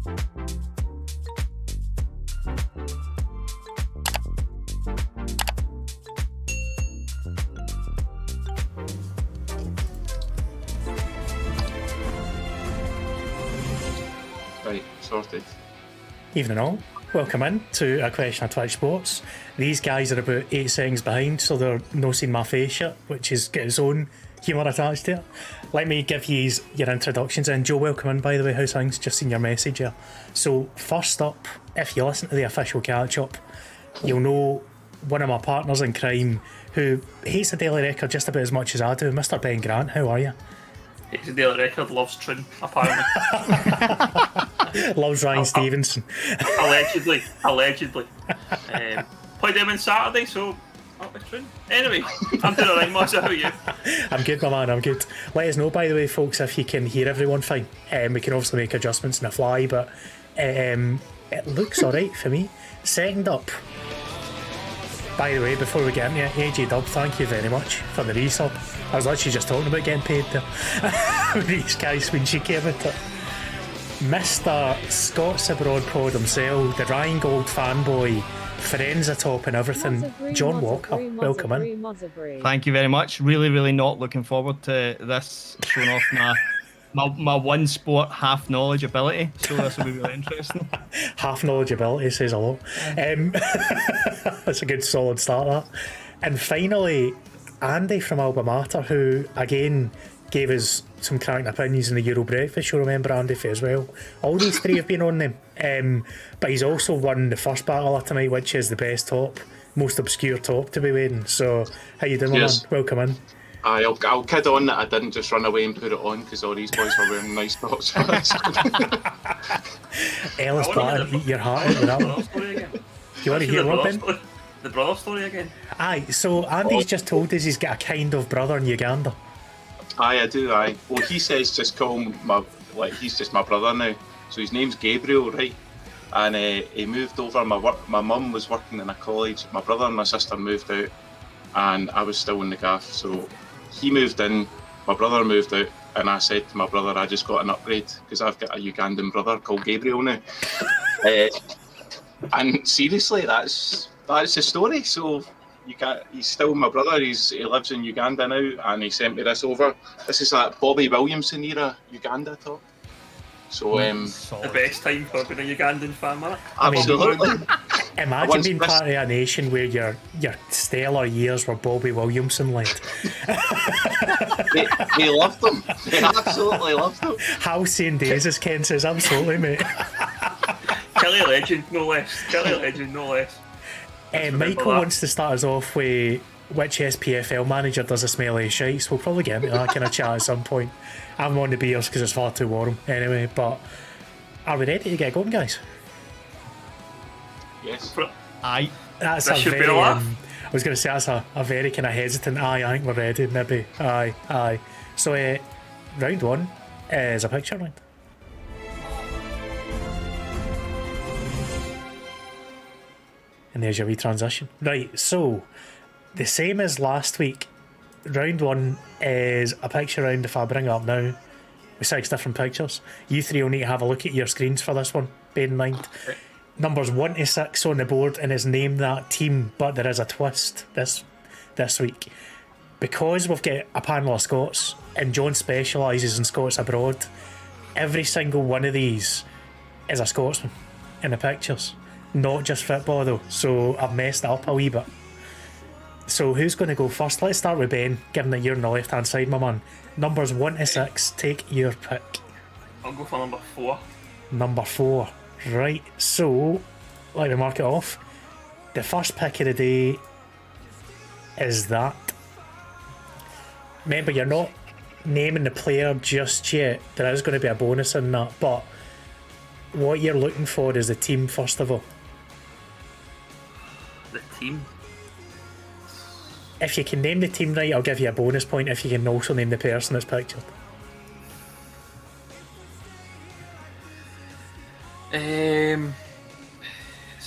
Right, sorted. Evening all. Welcome in to a question of Twitch Sports. These guys are about 8 seconds behind, so they're no seeing my face yet, which has got its own humour attached to it. Let me give you your introductions, and Joe, welcome in, by the way. How's things? Just seen your message here. So first up, if you listen to the official Catchup, you'll know one of my partners in crime who hates the Daily Record just about as much as I do. Mr. Ben Grant, how are you? Hates the Daily Record, loves Trin, apparently. Loves Ryan Stevenson. Allegedly. Played them on Saturday, so that was Trin. Anyway, I'm doing alright, Mozza, how are you? I'm good, my man, I'm good. Let us know, by the way, folks, if you can hear everyone fine. We can obviously make adjustments on the fly, but it looks alright for me. Second up, by the way, before we get into it, AJ Dub, thank you very much for the resub. I was literally just talking about getting paid there with these guys when she came at it. Mr. Scots abroad pod himself, the Ryan Gold fanboy, friends atop and everything, John Walker, welcome in. Thank you very much. Really not looking forward to this, showing off my one sport half knowledge ability, so this will be really interesting. Half knowledge ability says a lot. That's a good solid start, that. And finally, Andy from Alba, who again gave us some cracking opinions in the Euro Breakfast. You'll remember Andy as well. All these three have been on them, but he's also won the first battle of tonight, which is the best top, most obscure top to be wearing. So how you doing, man? Welcome in. I'll kid on that I didn't just run away and put it on because all these boys were wearing nice tops. Ellis Blatter, eat your heart out with that one. You want to hear what, Ben? The brother story again. Aye, so Andy's just told us he's got a kind of brother in Uganda. Aye, I do, aye. Well, he says just call him he's just my brother now. So his name's Gabriel, right? And he moved over. My mum was working in a college. My brother and my sister moved out, and I was still in the gaff. So he moved in, my brother moved out, and I said to my brother, I just got an upgrade because I've got a Ugandan brother called Gabriel now. And seriously, that's the story. So he's still my brother. He lives in Uganda now, and he sent me this over. This is that Bobby Williamson era Uganda top. So the best time for being a Ugandan fan, man. Absolutely. Imagine being part of a nation where your stellar years were Bobby Williamson led. They loved him. They absolutely loved him. Halcyon days, as Ken says, absolutely, mate. Kelly legend, no less. Michael wants to start us off with which SPFL manager does a smelly shites. We'll probably get into that kind of chat at some point. I'm on the beers because it's far too warm anyway, but are we ready to get going, guys? Yes. Aye. That's a very, I was going to say that's a very kind of hesitant aye. I think we're ready, maybe. Aye. So round one is a picture round. And there's your wee transition. Right, so the same as last week. Round one is a picture round. If I bring it up now with 6 different pictures, you three will need to have a look at your screens for this one, bear in mind. Numbers 1 to 6 on the board, and is name that team, but there is a twist this week. Because we've got a panel of Scots and John specialises in Scots abroad, every single one of these is a Scotsman in the pictures, not just football though, so I've messed it up a wee bit. So who's going to go first? Let's start with Ben, given that you're on the left hand side, my man. Numbers 1 to 6, take your pick. I'll go for number 4. Number 4, right, so let me mark it off. The first pick of the day is that. Remember, you're not naming the player just yet. There is going to be a bonus in that, but what you're looking for is the team first of all. The team? If you can name the team right, I'll give you a bonus point if you can also name the person that's pictured. It's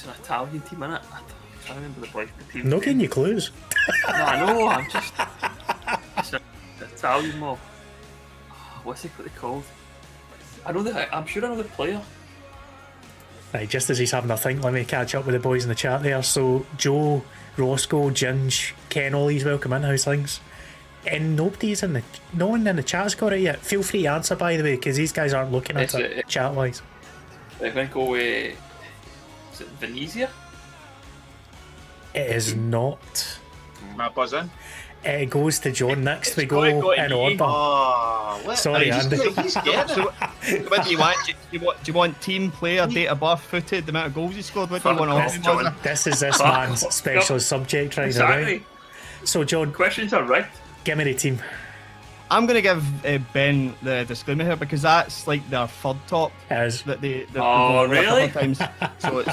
an Italian team, innit? I can't remember the team. No getting you clues. No, I know, I'm just... It's an Italian mob. What's they called? I'm sure I know the player. Right, just as he's having a think, let me catch up with the boys in the chat there. So, Joe, Roscoe, Ginge, Ken, all these welcome in. How's things? And no one in the chat's got it yet. Feel free to answer, by the way, because these guys aren't looking at it chat-wise. I'm going to go with... Is it Venezia? It is not. My buzz in. It goes to John next. We gotta go go to in you. order. Oh, what? Sorry, Andy. He's getting it. What do you want? Do you want team player, date of birth, footed, the amount of goals he scored? What do you want Yes, off? John. This is this man's special subject right now. Exactly. Right? So, John, Questions are right. give me the team. I'm going to give Ben the disclaimer here because that's like their third top It is. that they've Oh, won a couple really? of times. So it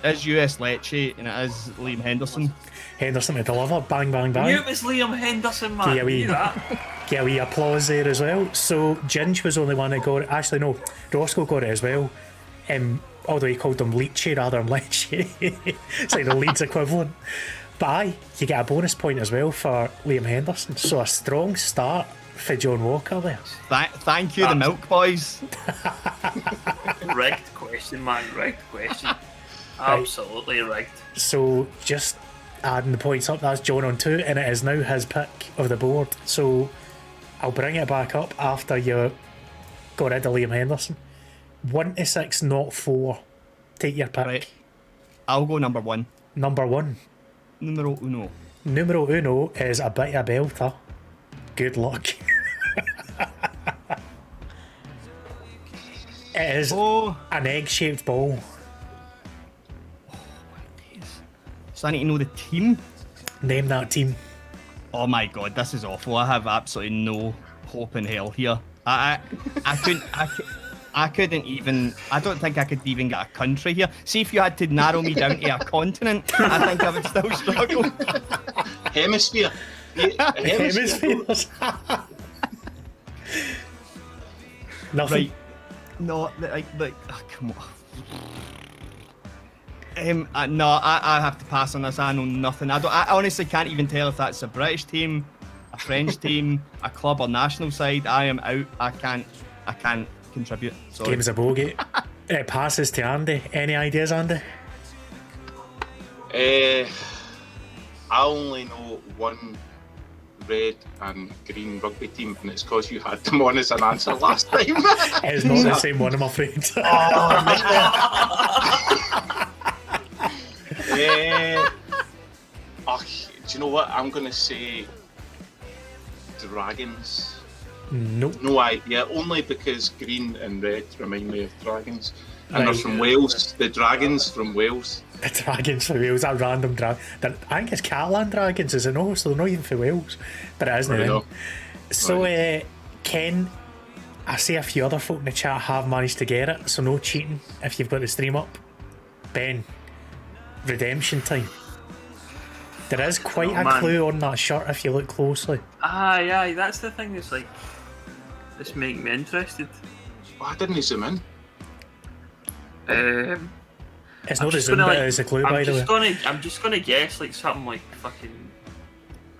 is US Lecce and it is Liam Henderson. Henderson to deliver. Bang, bang, I bang. knew it was Liam Henderson, man. Yeah, I knew that. Get a wee applause there as well. So Ginge was the only one that got it. Actually, no, Roscoe got it as well. Although he called them Leachy rather than Lecce. It's like the Leeds equivalent. But aye, you get a bonus point as well for Liam Henderson. So a strong start for John Walker there. Thank you, the Milk Boys. Rigged question, man. Rigged question. Absolutely rigged. So just adding the points up, that's John on 2, and it is now his pick of the board. So I'll bring it back up after you got rid of Liam Henderson. 1 to 6, not 4. Take your pick. Right. I'll go number 1. Number 1. Numero uno. Numero uno is a bit of a belter. Good luck. It is Oh, an egg-shaped ball. so I need to know the team. Name that team. Oh my god, this is awful. I have absolutely no hope in hell here. I couldn't even. I don't think I could even get a country here. See, if you had to narrow me down to a continent, I think I would still struggle. Hemisphere. Yeah, Hemispheres. Nothing. Right. No, like, oh, come on. No, I have to pass on this. I know nothing. I honestly can't even tell if that's a British team, a French team, a club or national side. I am out. I can't contribute. Sorry. Game's a bogey. It passes to Andy. Any ideas, Andy? I only know one red and green rugby team, and it's because you had them on as an answer last time. It's not the same one, I'm afraid. Do you know what? I'm going to say Dragons. Nope. No idea, only because green and red remind me of dragons. And they're Right. from Wales, the dragons from Wales. The Dragons for Wales, that random I think it's Catalan Dragons, is it no? So they're not even for Wales. But it isn't. Right, Then. no. So, Ken, I see a few other folk in the chat have managed to get it, so no cheating if you've got the stream up. Ben, redemption time. There is quite a man. clue on that shirt if you look closely. Aye, that's the thing that's like, this making me interested. Oh, I didn't zoom in. It's I'm not the just zoom gonna, bit, like, it's a clue, by the way. I'm just gonna guess like something like fucking.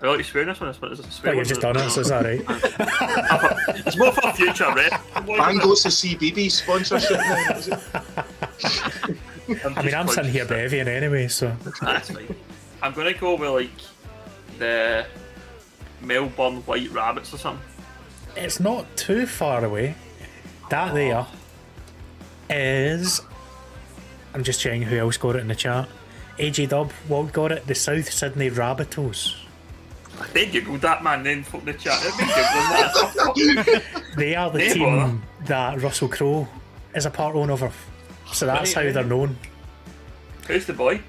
I like to swear in this one. It's a But swear you've word, just isn't done it, so it's alright. It's more for future, right? Bangles the CBB sponsorship now, is it? I'm sitting here bevying anyway, so. That's fine. I'm gonna go with like the Melbourne White Rabbits or something. It's not too far away. That there is. I'm just checking who else got it in the chat. AJ Dub, Walt got it. The South Sydney Rabbitohs. They googled that, man, then folk in the chat. They've been googling that. They are the They team that Russell Crowe is a part owner of. So that's how they're known. Who's the boy?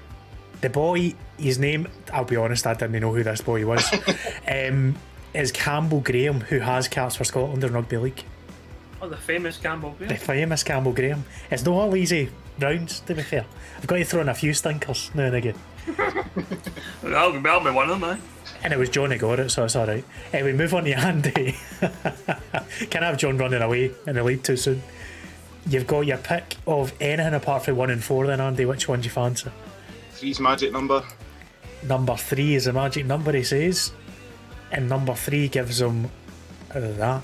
The boy, his name, I'll be honest, I didn't know who this boy was, is Campbell Graham, who has caps for Scotland in Rugby League. Oh, the famous Campbell. The famous Campbell Graham. It's not all easy rounds, to be fair. I've got to throw in a few stinkers now and again. That'll be one of them, man. And it was John who got it, so it's alright. We move on to Andy. Can I have John running away in the lead too soon? You've got your pick of anything apart from 1 and 4 then, Andy. Which one do you fancy? 3's magic number. Number 3 is the magic number, he says. And number 3 gives him that.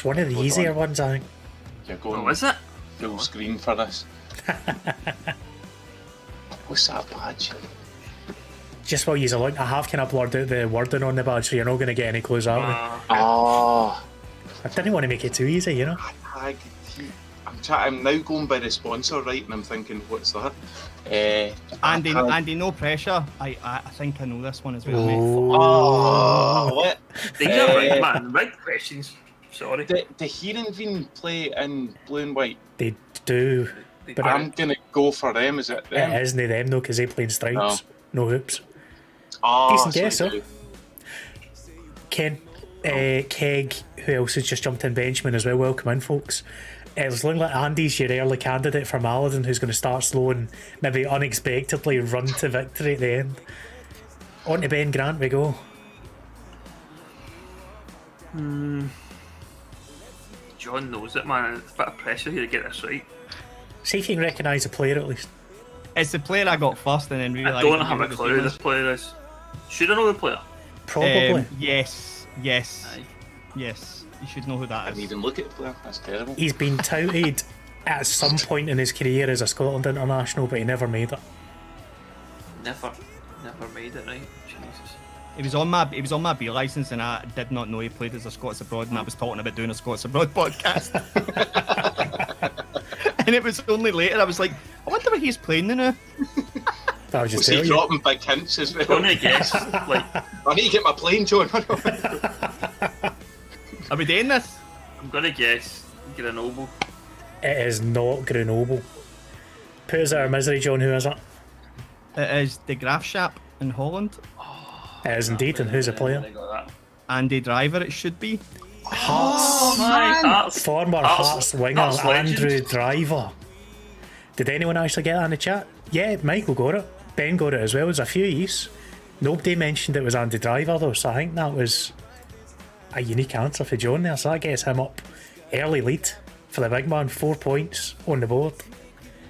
It's one of the Hold easier on. ones, I think. You're going Oh, is it? full screen for this. What's that badge? Just while you're looking, I have kind of blurred out the wording on the badge, so you're not going to get any clues out of it. Oh, I didn't want to make it too easy, you know? tag team. I'm now going by the sponsor, right? And I'm thinking, what's that? Andy, no pressure. I think I know this one as well, mate. Oh, what? They get right, man. Right questions. Sorry. The Heerenveen play in blue and white. They do. They But do. I'm gonna go for them. Is it them? It isn't them, though, because they play in stripes. No hoops. Oh, Decent so guess, they though. do. Ken, Keg, who else has just jumped in, Benjamin as well. Welcome in, folks. It's looking like Andy's your early candidate for Maladin, who's going to start slow and maybe unexpectedly run to victory at the end. On to Ben Grant we go. John knows it, man. It's a bit of pressure here to get this right. See if you can recognise the player at least. It's the player I got first and then I realised. don't have a clue who this player is. Should I know the player? Probably. Yes. Aye. Yes. You should know who I that didn't is. even look at the player. That's terrible. He's been touted at some point in his career as a Scotland international, but he never made it. Never made it, right? Jesus. It was on my B licence and I did not know he played as a Scots abroad and I was talking about doing a Scots abroad podcast. And it was only later I was like, I wonder what he's playing now. I was just Was he telling you. dropping big hints as well? Gonna guess, like, I need to get my plane, John. Are we doing this? I'm gonna guess Grenoble. It is not Grenoble. Put us out of misery, John. Who is it? It is the Graafschap in Holland. It is indeed, and who's the player? I got that. Andy Driver it should be. Hearts. Hearts. Former Hearts- Hearts winger Hearts legend. Andrew Driver. Did anyone actually get that in the chat? Yeah, Michael got it. Ben got it as well. There's a few E's. Nobody mentioned it was Andy Driver though, so I think that was a unique answer for John there. So that gets him up. Early lead for the big man. 4 points on the board.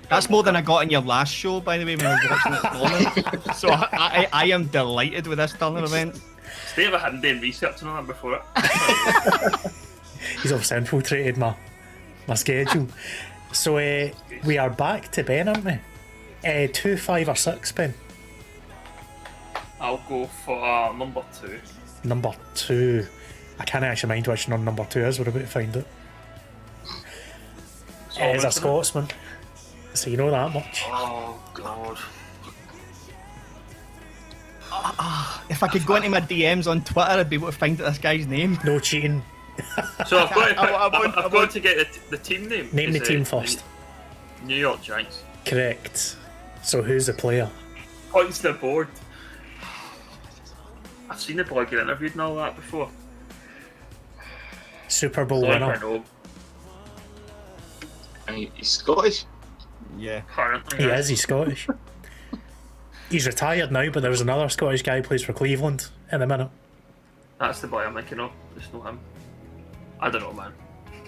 That's more than I got in your last show, by the way, when I was watching it this morning. So I am delighted with this turn of events. Steve, I hadn't done research on that before it. He's obviously infiltrated my schedule. So we are back to Ben, aren't we? 2, 5 or 6, Ben? I'll go for number 2. Number 2. I can't actually mind which number 2 is. We're about to find it. It is a Scotsman. So you know that much. Oh god. If I could go into my DMs on Twitter, I'd be able to find this guy's name. No cheating. So I've got to, I I've got to get the team name. Name the Is team it first. New York Giants. Correct. So who's the player? Points to the board. I've seen the boy get interviewed and all that before. Super Bowl Like I winner. know, I mean, he's Scottish. Yeah. currently. He is, he's Scottish. He's retired now, but there was another Scottish guy who plays for Cleveland in a minute. That's the boy I'm thinking of. Just know him. I don't know, man.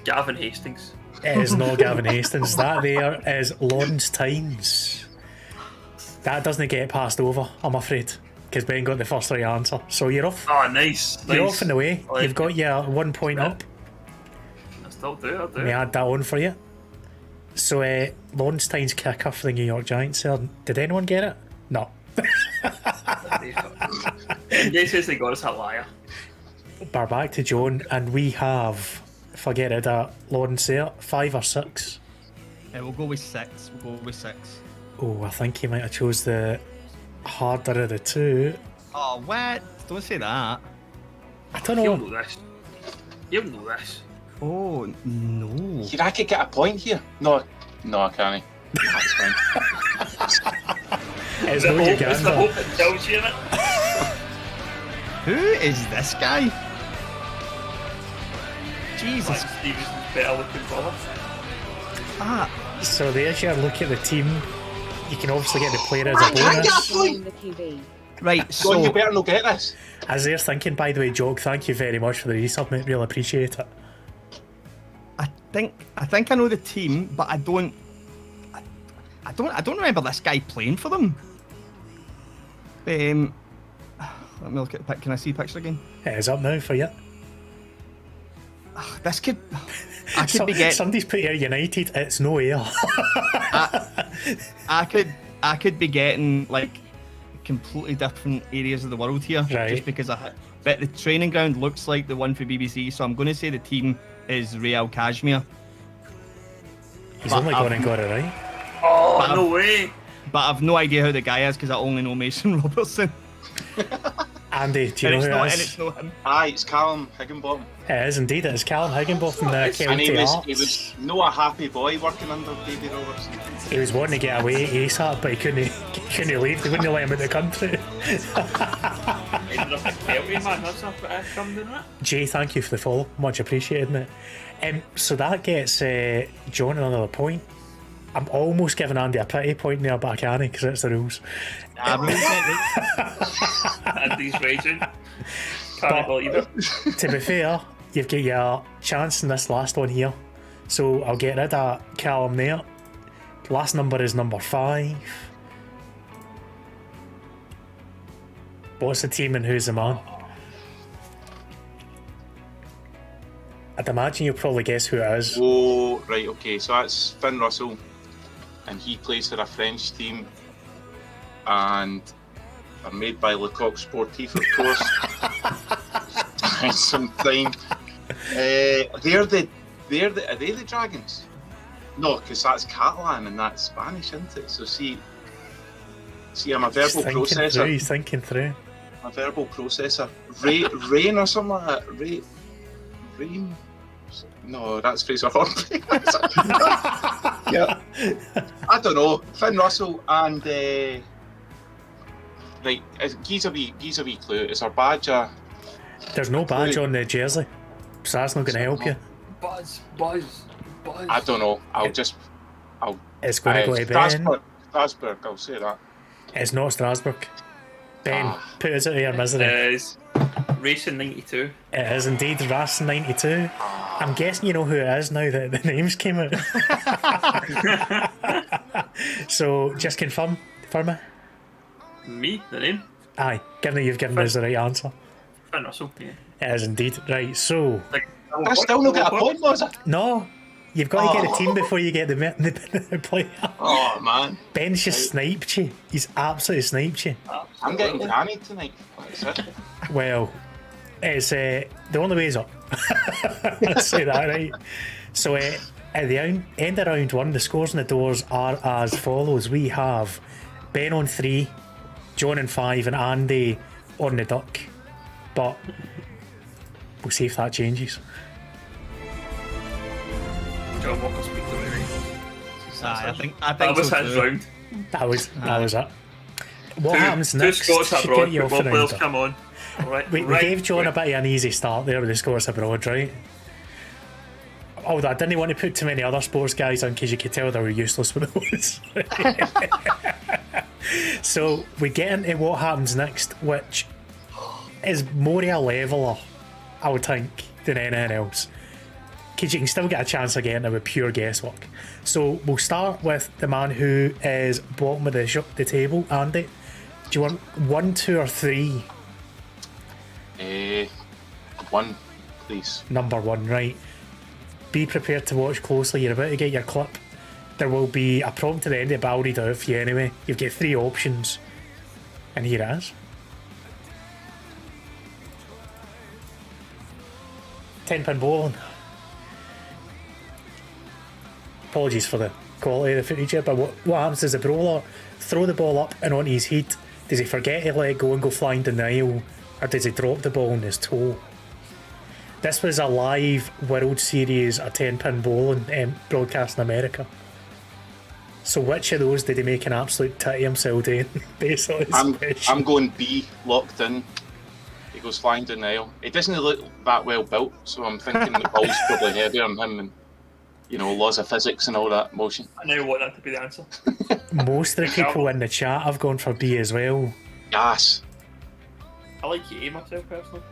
Gavin Hastings. It is not Gavin Hastings. That there is Lawrence Tynes. That doesn't get passed over, I'm afraid, because Ben got the first right answer. So you're off. Oh, nice. You're nice. off in the way. I like You've got it. your 1 point up. I still do. I do. Let me add that on for you. So Lawrence Tynes kicker for the New York Giants. Did anyone get it? No. He says they got us a liar. We're back to Joan, and we have, if I get it, Lawrence there, 5 or 6. We'll go with 6. We'll go with 6. Oh, I think he might have chose the harder of the two. Oh, what? Don't say that. I don't You'll know. know this. You'll know this. Oh, no. Here, I could get a point here. No, I can't. That's fine. It's The no hope, it's the Uganda. hope that tells you in it. Who is this guy? Jesus. Like Stevenson's better looking brother. Ah, So there's your look at the team. You can obviously get the player as a I can't get bonus. a point. the TV. right, John, you so better not get this. As they're thinking, by the way, Joke, thank you very much for the resub, mate. Really appreciate it. I think I know the team, but I don't remember this guy playing for them. Let me look at the pic. Can I see the picture again? It is up now for you. This could. I could be getting. Somebody's put here United. It's no air. I could be getting like completely different areas of the world here, Right. just because but the training ground looks like the one for BBC, so I'm going to say the team is Real Kashmir. He's But only gone and got it right. Oh, But no way. But I've no idea who the guy is because I only know Mason Robertson. Andy, do you And know who it's not, it and is? it's not him. Aye, it's Callum Higginbottom. It is indeed. It is Callum Higginbotham, the And County he Arts. was no a happy boy working under Davy Robertson. He was wanting to get away ASAP, but he couldn't leave. They wouldn't let him out of the country. Ended up a Kelty, man. That's a bit come doing it. Jay, thank you for the follow. Much appreciated, mate. So that gets John another point. I'm almost giving Andy a pity point there, but I can't because it's the rules. Andy's raging. But- Can't believe it. To be fair, you've got your chance in this last one here. So I'll get rid of Callum there. Last number is number 5. What's the team and who's the man? I'd imagine you'll probably guess who it is. Oh, right, okay, so that's Finn Russell, and he plays for a French team, and they're made by Lecoq Sportif, of course. Some time. Are they the Dragons? No, because that's Catalan and that's Spanish, isn't it? So see, I'm a verbal processor. He's thinking through. A verbal processor. Rain or something like that. Rain. No, that's Fraser Hornby. Yeah. I don't know. Finn Russell and right. He's a wee clue. Is our badge a? There's no badge on the jersey, so that's not going to help you. Buzz. I don't know. It's going to go to Ben. Strasbourg. I'll say that. It's not Strasbourg. Ben, put us out of your misery. Is Racing 92. It is indeed Racing 92. I'm guessing you know who it is now that the names came out. So, just confirm for me. Me, the name? Aye, given that you've given us the right answer. Finn Russell, yeah. It is indeed. Right, so, I still not get a point, Mozza. no, you've got to get the team before you get the player. Oh man, Ben's just sniped you. He's absolutely sniped you. I'm getting granny tonight. That's it. Well, it's the only way is up. Let's say that, right? So at the end of round 1, the scores on the doors are as follows. We have Ben on 3, John on 5, and Andy on the duck. But we'll see if that changes. John Walker speak the way, right? I think That was so his too. round. That was it. What happens Two next? Scots should abroad, get you off football the players round. come on. Right, We gave John a bit of an easy start there with the scores abroad, right? Although I didn't want to put too many other sports guys on because you could tell they were useless with those. So we get into what happens next, which is more of a leveler, I would think, than anything else. Because you can still get a chance of getting it with pure guesswork. So we'll start with the man who is bottom of the table, Andy. Do you want 1, 2, or 3? 1, please. Number 1, right. Be prepared to watch closely. You're about to get your clip. There will be a prompt at the end of it, but I'll read it out for you anyway. You've got 3 options. And here it is. 10-pin bowling. Apologies for the quality of the footage here, but what happens is the bowler throw the ball up and onto his head. Does he forget to let it go and go flying down the aisle, or does he drop the ball on his toe? This was a live World Series, a 10-pin bowling broadcast in America. So which of those did he make an absolute titty himself doing? Based on his question. I'm going B, locked in. He goes flying down the aisle. He doesn't look that well built, so I'm thinking the ball's probably heavier on him, and laws of physics and all that motion. I now want that to be the answer. Most of the people in the chat have gone for B as well. Yes. I like A myself personally.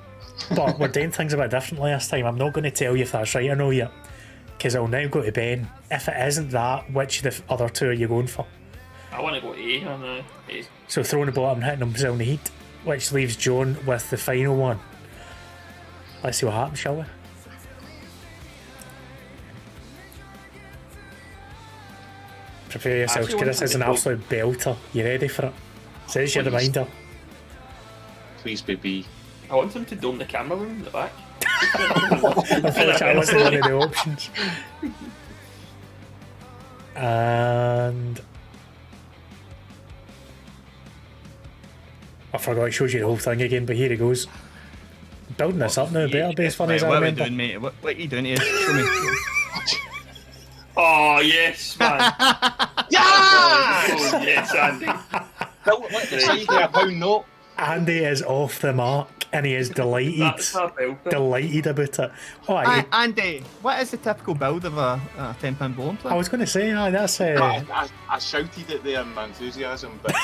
But we're doing things a bit differently this time. I'm not going to tell you if that's right or no yet, because I'll now go to Ben. If it isn't that, which of the other 2 are you going for? I want to go A on A. So throwing the ball up and hitting himself in the heat, which leaves John with the final one. Let's see what happens, shall we? prepare yourselves Actually, because this is an one absolute belter. You ready for it? So there's your Please. reminder. Please be B. I want him to dome the camera room in the back. Unfortunately, I wasn't one of the options. And I forgot it shows you the whole thing again, but here it goes. Building this up now, better be as funny as I What are we remember. doing, mate? What are you doing here? Show me. Oh yes, man. Yeah! Oh yes, Andy. Built like the side of a pound note. Andy is off the mark and he is delighted. That's a belter. Delighted about it. Oh, Andy, what is the typical build of a £10 bowling I player? was going to say, that's I shouted it there in my enthusiasm, but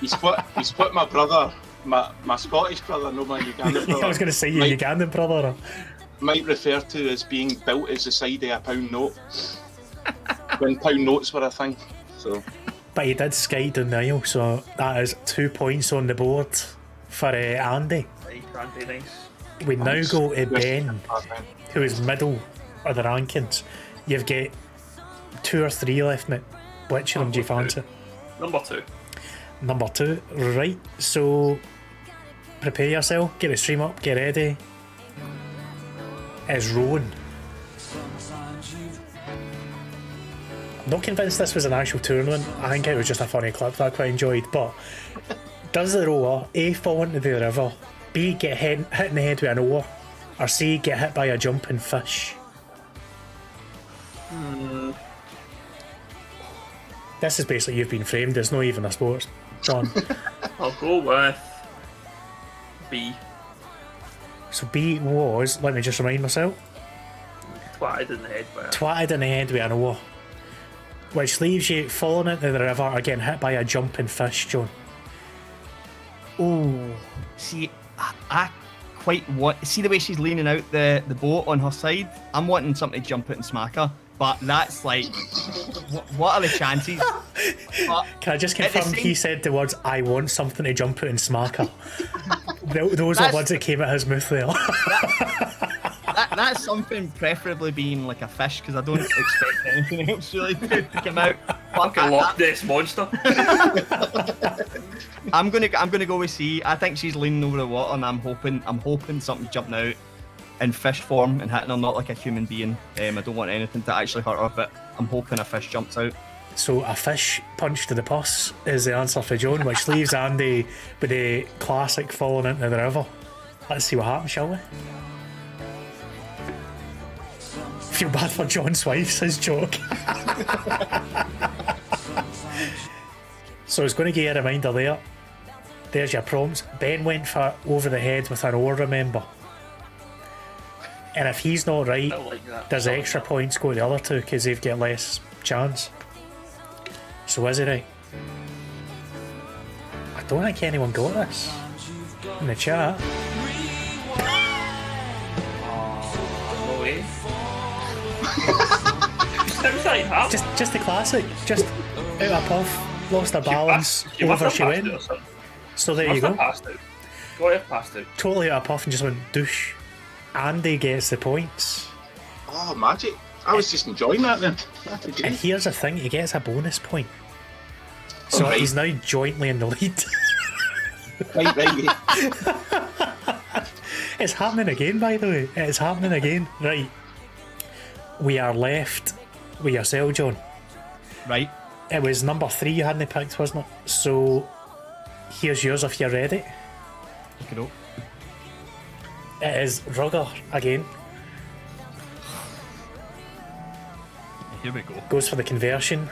he split my brother, my Scottish brother, no my Ugandan brother. I was going to say your Ugandan brother. Might refer to as being built as the side of a pound note. When pound notes were a thing. So But he did skate down the aisle, so that is 2 points on the board for Andy. Right, Andy, nice. We now go to Ben, who is middle of the rankings. You've got 2 or 3 left, mate. Which of them do you fancy? Number 2. Number 2, right. So prepare yourself, get the stream up, get ready. It's Rowan. I'm not convinced this was an actual tournament. I think it was just a funny clip that I quite enjoyed. But does the rower A fall into the river, B get hit in the head with an oar, or C get hit by a jumping fish? This is basically you've been framed. It's not even a sport, John. I'll go with B. So B was, let me just remind myself, Twatted in the head by twatted in the head with an oar, which leaves you falling into the river or getting hit by a jumping fish, John. Oh, see, I quite want. See the way she's leaning out the boat on her side? I'm wanting something to jump out and smack her. But that's like, what are the chances? But Can I just at the confirm he said the words, I want something to jump out and smack her? Those are words that came out his mouth there. That's something preferably being like a fish, because I don't expect anything else really to come out. fucking Loch Ness monster. I'm gonna go with C. I think she's leaning over the water, and I'm hoping something's jumping out in fish form and hitting her, not like a human being. I don't want anything to actually hurt her, but I'm hoping a fish jumps out. So a fish punch to the pus is the answer for John, which leaves Andy with the classic falling into the river. Let's see what happens, shall we? Feel bad for John's wife, says Jock. So I was going to give you a reminder there. There's your prompts. Ben went for over the head with an oar, remember? And if he's not right, I like that. there's extra points go to the other two because they've got less chance. So is he right? I don't think anyone got this in the chat. No way. Sounds like that. Just the classic. Just out of puff, lost her balance, She must over have she passed went. it or something. So there you Must have go. passed out. Got to have passed out. Totally out of puff and just went douche. Andy gets the points. oh, magic. I was just enjoying that then. Happy And days. here's the thing, he gets a bonus point. So Alright. he's now jointly in the lead. Right. It's happening again, by the way. It's happening again. Right. We are left with yourself, John. Right? It was number 3 you hadn't picked, wasn't it? So here's yours if you're ready. Okay, no. It is Rugger again. Here we go. Goes for the conversion.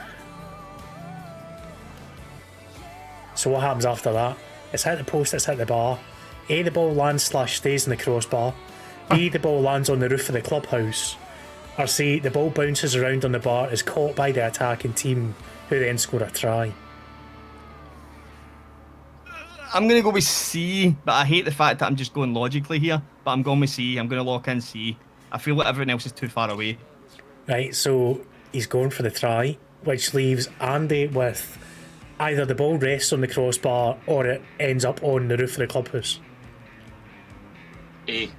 So what happens after that? It's hit the post, it's hit the bar. A, the ball lands / stays in the crossbar. B, the ball lands on the roof of the clubhouse. Or C, the ball bounces around on the bar, is caught by the attacking team, who then score a try. I'm gonna go with C, but I hate the fact that I'm just going logically here. But I'm going with C. I'm gonna lock in C. I feel like everyone else is too far away. Right, so he's going for the try, which leaves Andy with either the ball rests on the crossbar or it ends up on the roof of the clubhouse. A.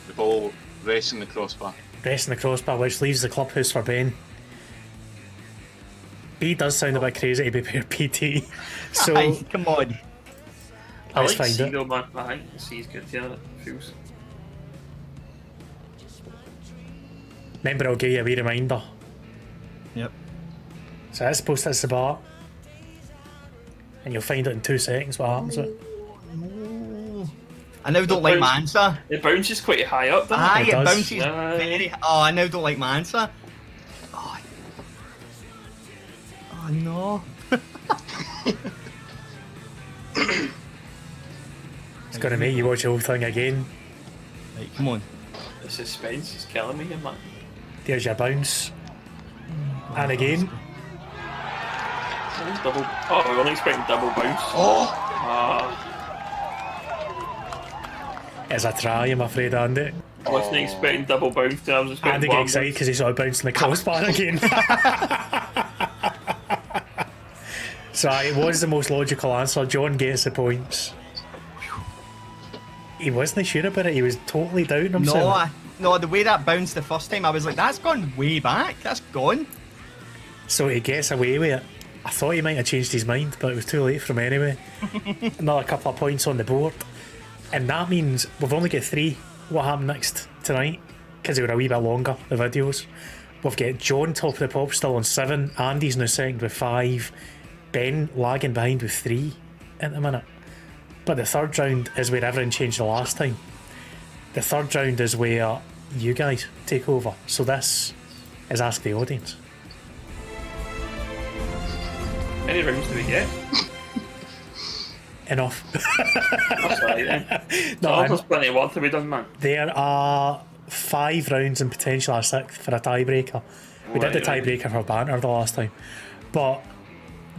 The ball rests in the crossbar. Rests in the crossbar, which leaves the clubhouse for Ben. B does sound a bit crazy to be pure PT. So Aye, come on. I let's like find C it. though, man. I think C's good, yeah, it feels. Remember, I'll give you a wee reminder. Yep. So that's supposed to hit the bar. And you'll find out in 2 seconds what happens to it. I now don't like my answer. It bounces quite high up, doesn't Aye, It it does. bounces Aye. very. Oh, I now don't like my answer. Oh, oh no. It's going to make you watch the whole thing again. Right, come on. it? The suspense is killing me here, man. There's your bounce. And again. Double. Oh, we weren't expecting double bounce. Oh, It's a try, I'm afraid, Andy. I wasn't expecting double bounce. I was expecting Andy one get excited because he saw it bouncing the crossbar again. So it was the most logical answer. John gets the points. He wasn't sure about it. He was totally doubting himself. no, the way that bounced the first time, I was like, that's gone way back. That's gone. So he gets away with it. I thought he might have changed his mind, but it was too late for him anyway. Another couple of points on the board. And that means we've only got 3. What happened next tonight? Because they were a wee bit longer, the videos. We've got John top of the pop still on 7. Andy's now second with 5. Ben lagging behind with 3 at the minute. But the third round is where everything changed the last time. The third round is where you guys take over. So this is Ask the Audience. How many rounds do we get? Enough. That's right then. No, So there's plenty of work to be done, man. there are 5 rounds and potentially a 6th for a tiebreaker. We did the Right. tiebreaker for banter the last time. But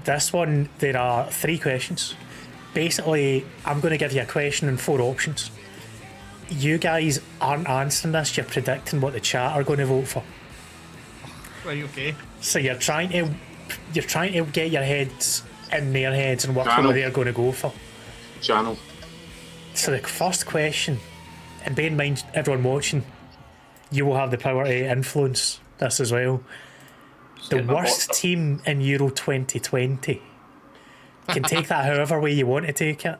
this one, there are 3 questions. Basically, I'm going to give you a question and 4 options. You guys aren't answering this, you're predicting what the chat are going to vote for. Right, okay. So you're trying to get your heads in their heads and work out Channel. what they're going to go for. Channel. So the first question, and bear in mind everyone watching, you will have the power to influence this as well. The get my worst box up. team in Euro 2020. You can take that however way you want to take it.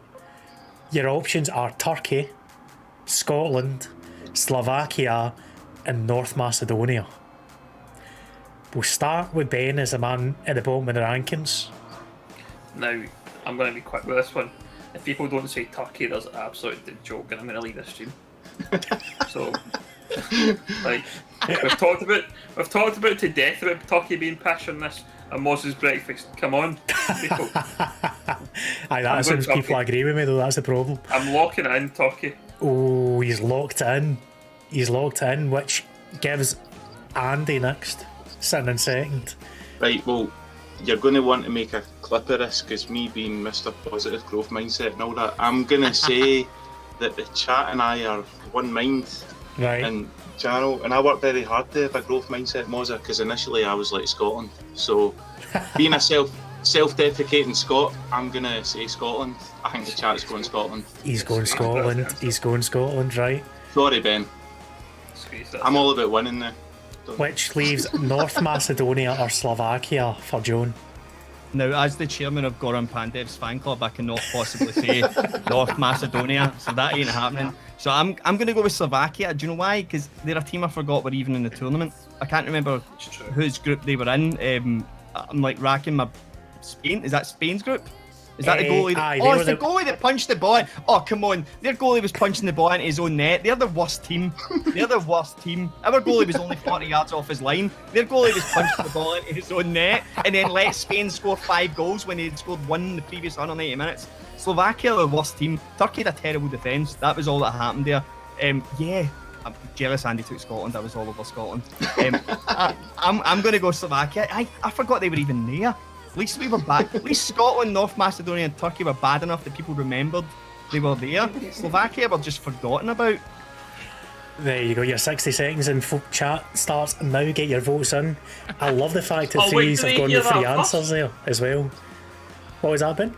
Your options are Turkey, Scotland, Slovakia, and North Macedonia. We'll start with Ben as the man at the bottom of the rankings. Now, I'm going to be quick with this one. If people don't say Turkey, there's an absolute joke, and I'm going to leave this stream. So, like, we've talked about to death about Turkey being pish on this and Mozza's breakfast. Come on, people. Aye, that I'm assumes going people Turkey. agree with me though, that's the problem. I'm locking it in Turkey. Oh, he's locked in. He's locked in, which gives Andy next, sitting in second. Right, well, you're going to want to make a clip of this because me being Mr. Positive Growth Mindset and all that, I'm going to say that the chat and I are one mind Right. and channel, and I worked very hard to have a growth mindset, Mozza, because initially I was like Scotland. So being a self-defecating Scot, I'm going to say Scotland. I think the chat's going Scotland. He's going Scotland. He's going Scotland, right? Sorry, Ben. Squeeze that. I'm all about winning now. Which leaves North Macedonia or Slovakia for Joan. Now, as the chairman of Goran Pandev's fan club, I cannot possibly say North Macedonia, so that ain't happening. So I'm going to go with Slovakia. Do you know why? Because they're a team I forgot were even in the tournament. I can't remember whose group they were in. I'm like racking my Spain. Is that Spain's group? Is that the goalie? Aye, Oh, they it's the were goalie that punched the ball. Oh, come on. Their goalie was punching the ball into his own net. They're the worst team. They're the worst team. Our goalie was only 40 yards off his line. Their goalie was punching the ball into his own net and then let Spain score 5 goals when they'd scored 1 in the previous 180 minutes. Slovakia are the worst team. Turkey had a terrible defence. That was all that happened there. Yeah, I'm jealous Andy took Scotland. I was all over Scotland. I'm going to go Slovakia. I forgot they were even there. At least we were back. At least Scotland, North Macedonia and Turkey were bad enough that people remembered they were there. Slovakia were just forgotten about. There you go, your 60 seconds and chat starts now. Get your votes in. I love the fact that Oh, wait, threes do have they gone hear with 3 that first? answers there as well. What was that, Ben?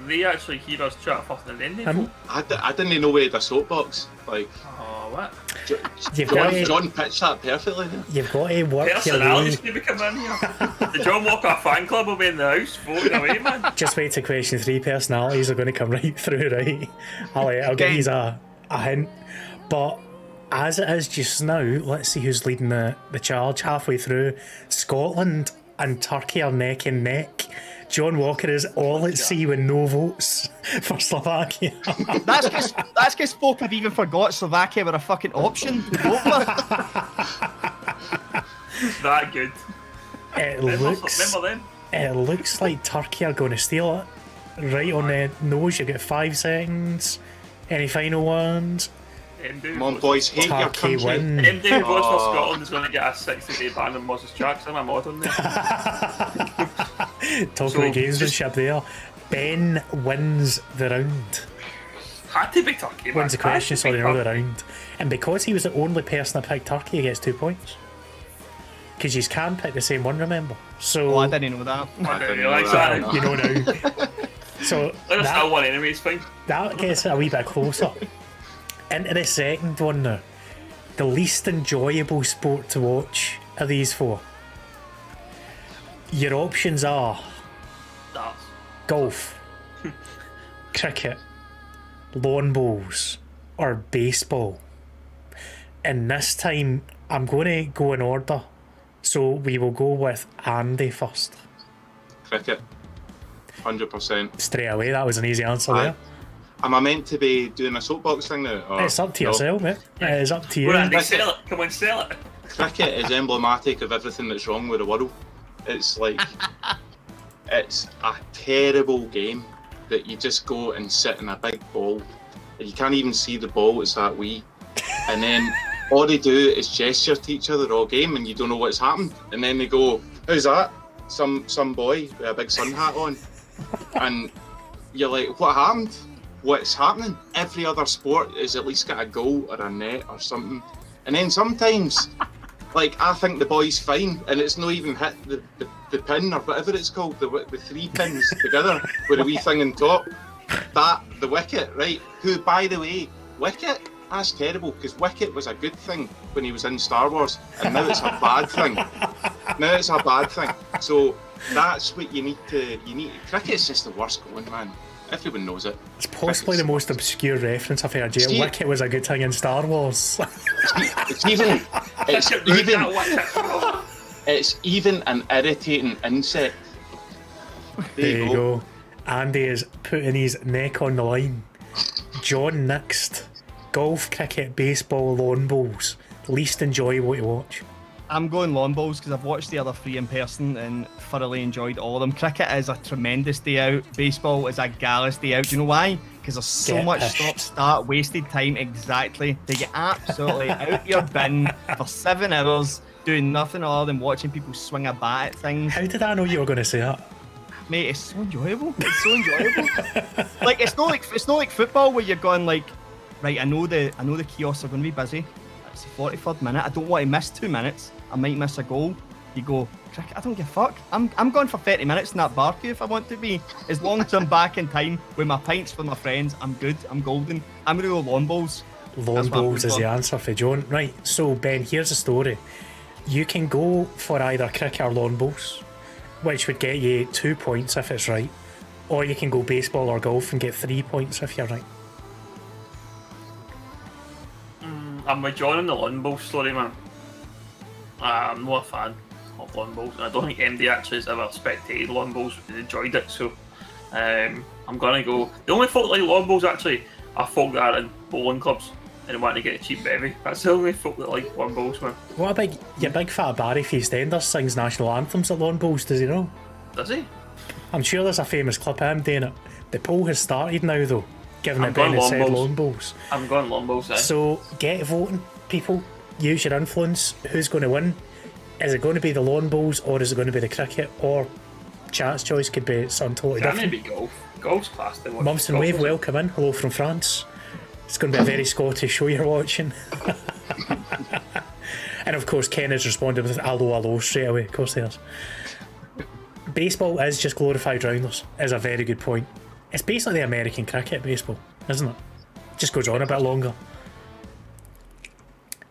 They actually hear us chat first and then they Um, vote. I didn't know we had a soapbox. Like, Oh, what? You've got to, John pitched that perfectly there. you've got to work your Personalities way. need to come in here. The John Walker fan club will be in the house voting away, man. Just wait to question 3. Personalities are going to come right through, right? I'll give you a hint. But as it is just now, let's see who's leading the charge halfway through. Scotland and Turkey are neck and neck. John Walker is all at sea with no votes for Slovakia. That's because folk have even forgot Slovakia were a fucking option to vote for. That good. It Remember then? looks like Turkey are going to steal it. Right on the nose, you get 5 seconds. Any final ones? Come on, boys, hate your Turkey country. win. MD who votes for Scotland is going to get a 60-day ban on Mozza's tracks. I'm a mod on there. Talking about gamesmanship there. Ben wins the round. Had to be Turkey. Wins the man. question, Had to be sorry, not the round. And because he was the only person that picked Turkey, he gets 2 points. Because you can pick the same one, remember? So Oh, I didn't know that. I didn't realise that. you know now. So Let us that, still one anyway, it's fine. that gets it a wee bit closer. Into the second one now. The least enjoyable sport to watch are these 4. Your options are Darts. golf, cricket, lawn bowls, or baseball. And this time I'm going to go in order. So we will go with Andy first. Cricket. 100%. Straight away, that was an easy answer Aye. there. Am I meant to be doing a soapbox thing now? Or It's up to no? yourself, mate. It is up to you. Go on, Andy, sell it. Come on, sell it. Cricket is emblematic of everything that's wrong with the world. It's like, it's a terrible game that you just go and sit in a big ball. And you can't even see the ball, it's that wee. And then all they do is gesture to each other all game and you don't know what's happened. And then they go, who's that? Some boy with a big sun hat on. And you're like, what happened? What's happening? Every other sport has at least got a goal or a net or something. And then sometimes, like, I think the boy's fine and it's not even hit the pin or whatever it's called, the 3 pins together with a wee thing on top. The wicket, right? Who, by the way, wicket? That's terrible, because wicket was a good thing when he was in Star Wars, and now it's a bad thing. Now it's a bad thing. So that's what you need to. Cricket's just the worst going, man. Everyone knows it. It's possibly the most obscure reference I've heard. Yeah, wicket was a good thing in Star Wars. It's even an irritating insect. There you go. Andy is putting his neck on the line. John next. Golf, cricket, baseball, lawn bowls. Least enjoyable to watch. I'm going lawn bowls because I've watched the other 3 in person and thoroughly enjoyed all of them. Cricket is a tremendous day out. Baseball is a gallus day out. Do you know why? Because there's so Get much pished. stop-start, wasted time. Exactly. They get absolutely out your bin for 7 hours doing nothing other than watching people swing a bat at things. How did I know you were going to say that? Mate, it's so enjoyable. It's so enjoyable. Like it's not like football where you're going like, right, I know the kiosks are going to be busy. It's the 43rd minute. I don't want to miss 2 minutes. I might miss a goal. You go, cricket, I don't give a fuck. I'm going for 30 minutes in that bar queue if I want to be. As long as I'm back in time with my pints for my friends, I'm good. I'm golden. I'm going to go lawn bowls. Lawn That's what I'm bowls is going the for. answer for John. Right, so Ben, here's the story. You can go for either cricket or lawn bowls, which would get you 2 points if it's right. Or you can go baseball or golf and get 3 points if you're right. I'm with John on the lawn bowl story, man. I'm not a fan of lawn bowls, and I don't think MD actually has ever spectated lawn bowls and enjoyed it, so I'm gonna go. The only folk that like lawn bowls actually are folk that are in bowling clubs and want to get a cheap bevy. That's the only folk that like lawn bowls, man. What a your big fat Barry from EastEnders sings national anthems at lawn bowls, does he know? Does he? I'm sure there's a famous clip of him doing it. The poll has started now though, given I'm that Ben going has said lawn bowls. lawn bowls. I'm going lawn bowls, eh? So get voting, people. Use your influence. Who's going to win? Is it going to be the lawn bowls or is it going to be the cricket? Or chat's choice could be something totally Can different. maybe golf? Golf's class to watch. Mums and Golf Wave, is- welcome in. Hello from France. It's going to be a very Scottish show you're watching. And of course, Ken has responded with hello, hello straight away. Of course, he has. Baseball is just glorified rounders, is a very good point. It's basically the American cricket, baseball, isn't it? Just goes on a bit longer.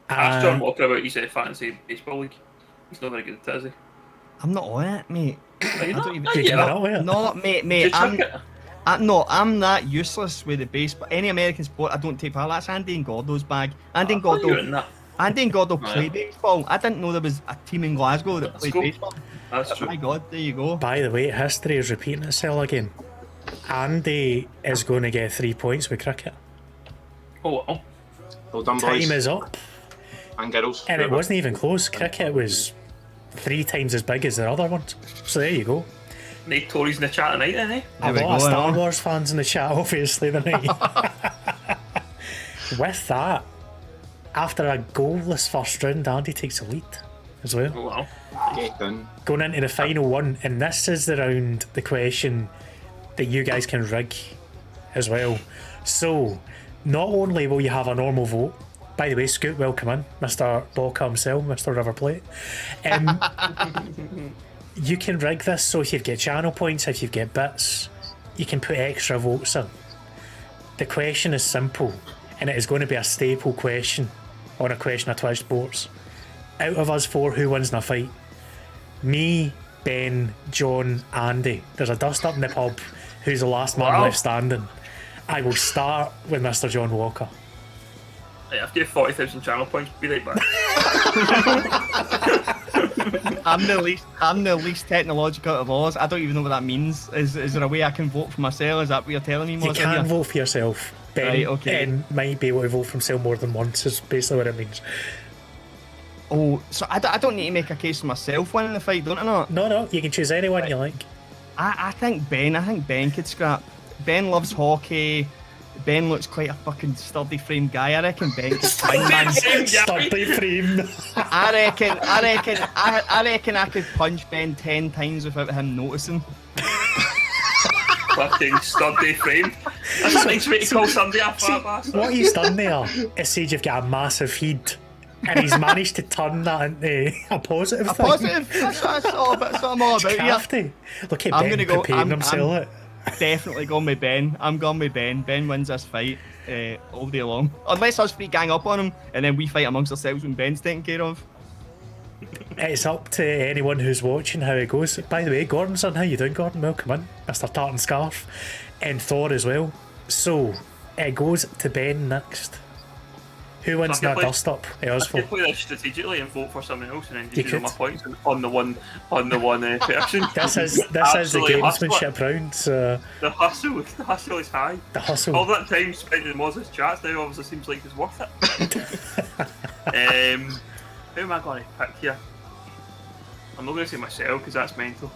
Ask John Walker about his fantasy baseball league. He's not very good at it, is he? I'm not on it, mate. Are you I not? don't even. Are You you give it not? up with it. No, mate, Did you chuck I'm. it? No, I'm that useless with the baseball. Any American sport, I don't take part. That's Andy and Gordo's bag. Andy and I thought you were Gordo. in that. Andy and Gordo Oh, play yeah. baseball. I didn't know there was a team in Glasgow that That's played cool. baseball. That's true. My God, there you go. By the way, history is repeating itself again. Andy is going to get 3 points with cricket. Oh, well. Well done, boys. Time is up. And girls. And it wasn't even close. Cricket was 3 times as big as the other ones. So there you go. No Tories in the chat tonight, then, eh? A There we lot of go, Star no? Wars fans in the chat, obviously, tonight. With that, after a goalless first round, Andy takes the lead as well. Oh, wow. Get in. Going into the final one, and this is the round, the question that you guys can rig as well. So, not only will you have a normal vote, by the way, Scoot, welcome in, Mr. Boca himself, Mr. River Plate. You can rig this so if you get channel points, if you get bits, you can put extra votes in. The question is simple, and it is going to be a staple question on a question of Twitch Sports. Out of us four, who wins in a fight? Me, Ben, John, Andy. There's a dust up in the pub. Who's the last man Wow. left standing? I will start with Mr. John Walker. Right, I've given 40,000 channel points. Be right back. I'm the least technological out of all us. I don't even know what that means. Is there a way I can vote for myself? Is that what you're telling me, You Mozza, can here? vote for yourself. Ben, Right, okay. might be able to vote for himself more than once, is basically what it means. Oh, so I don't need to make a case for myself winning the fight, don't I not? No, you can choose anyone you like. I think Ben could scrap. Ben loves hockey. Ben looks quite a fucking sturdy frame guy. I reckon Ben could find man. Sturdy frame. I reckon I could punch Ben 10 times without him noticing. Fucking sturdy frame. That's a nice way to call somebody a fat bastard. What he's done there is said you've got a massive head, and he's managed to turn that into a positive A thing. positive. That's what I'm all about here. Crafty. Look at I'm Ben gonna go- preparing I'm- himself. Definitely going with Ben. I'm going with Ben. Ben wins this fight all day long. Unless us three gang up on him and then we fight amongst ourselves when Ben's taken care of. It's up to anyone who's watching how it goes. By the way, Gordon's on. How you doing, Gordon? Welcome in. Mr. Tartan Scarf. And Thor as well. So, it goes to Ben next. Who wins So I that can play- dust up? It was I for. could play this strategically and vote for someone else, and then You just use all my could. points on the one person. This is the Absolutely gamesmanship round. So The hustle is high. the hustle. All that time spent in Mozza's chats now obviously seems like it's worth it. Who am I going to pick here? I'm not going to say myself because that's mental.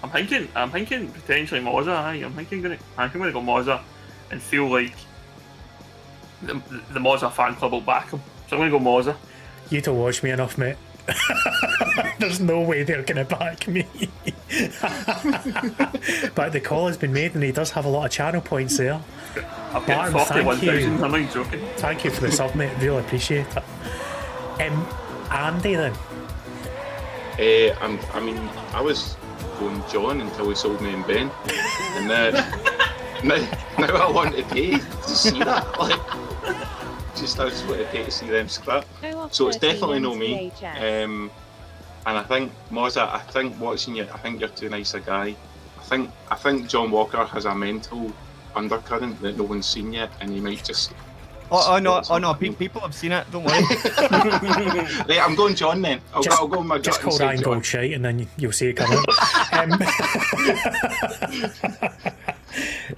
I'm thinking potentially Mozza. I'm going to go Mozza and feel like the Mozza fan club will back him. So I'm going to go Mozza. You don't watch me enough, mate. There's no way they're going to back me. But the call has been made, and he does have a lot of channel points there. I've got Martin, thank 41,000. you. I'm not even joking. Thank you for the sub, mate. Really appreciate it. Andy, then. I was going John until he sold me and Ben, and now I want to pay to see that. Like, I just want to pay to see them scrap. So it's definitely no me. And I think Mozza, I think watching you, I think you're too nice a guy. I think John Walker has a mental undercurrent that no one's seen yet, and he might just. Oh no! People have seen it. Don't worry. Right, I'm going John then. I'll go with my Just gut call and say Ryan John. Goldshite, and then you'll see it coming.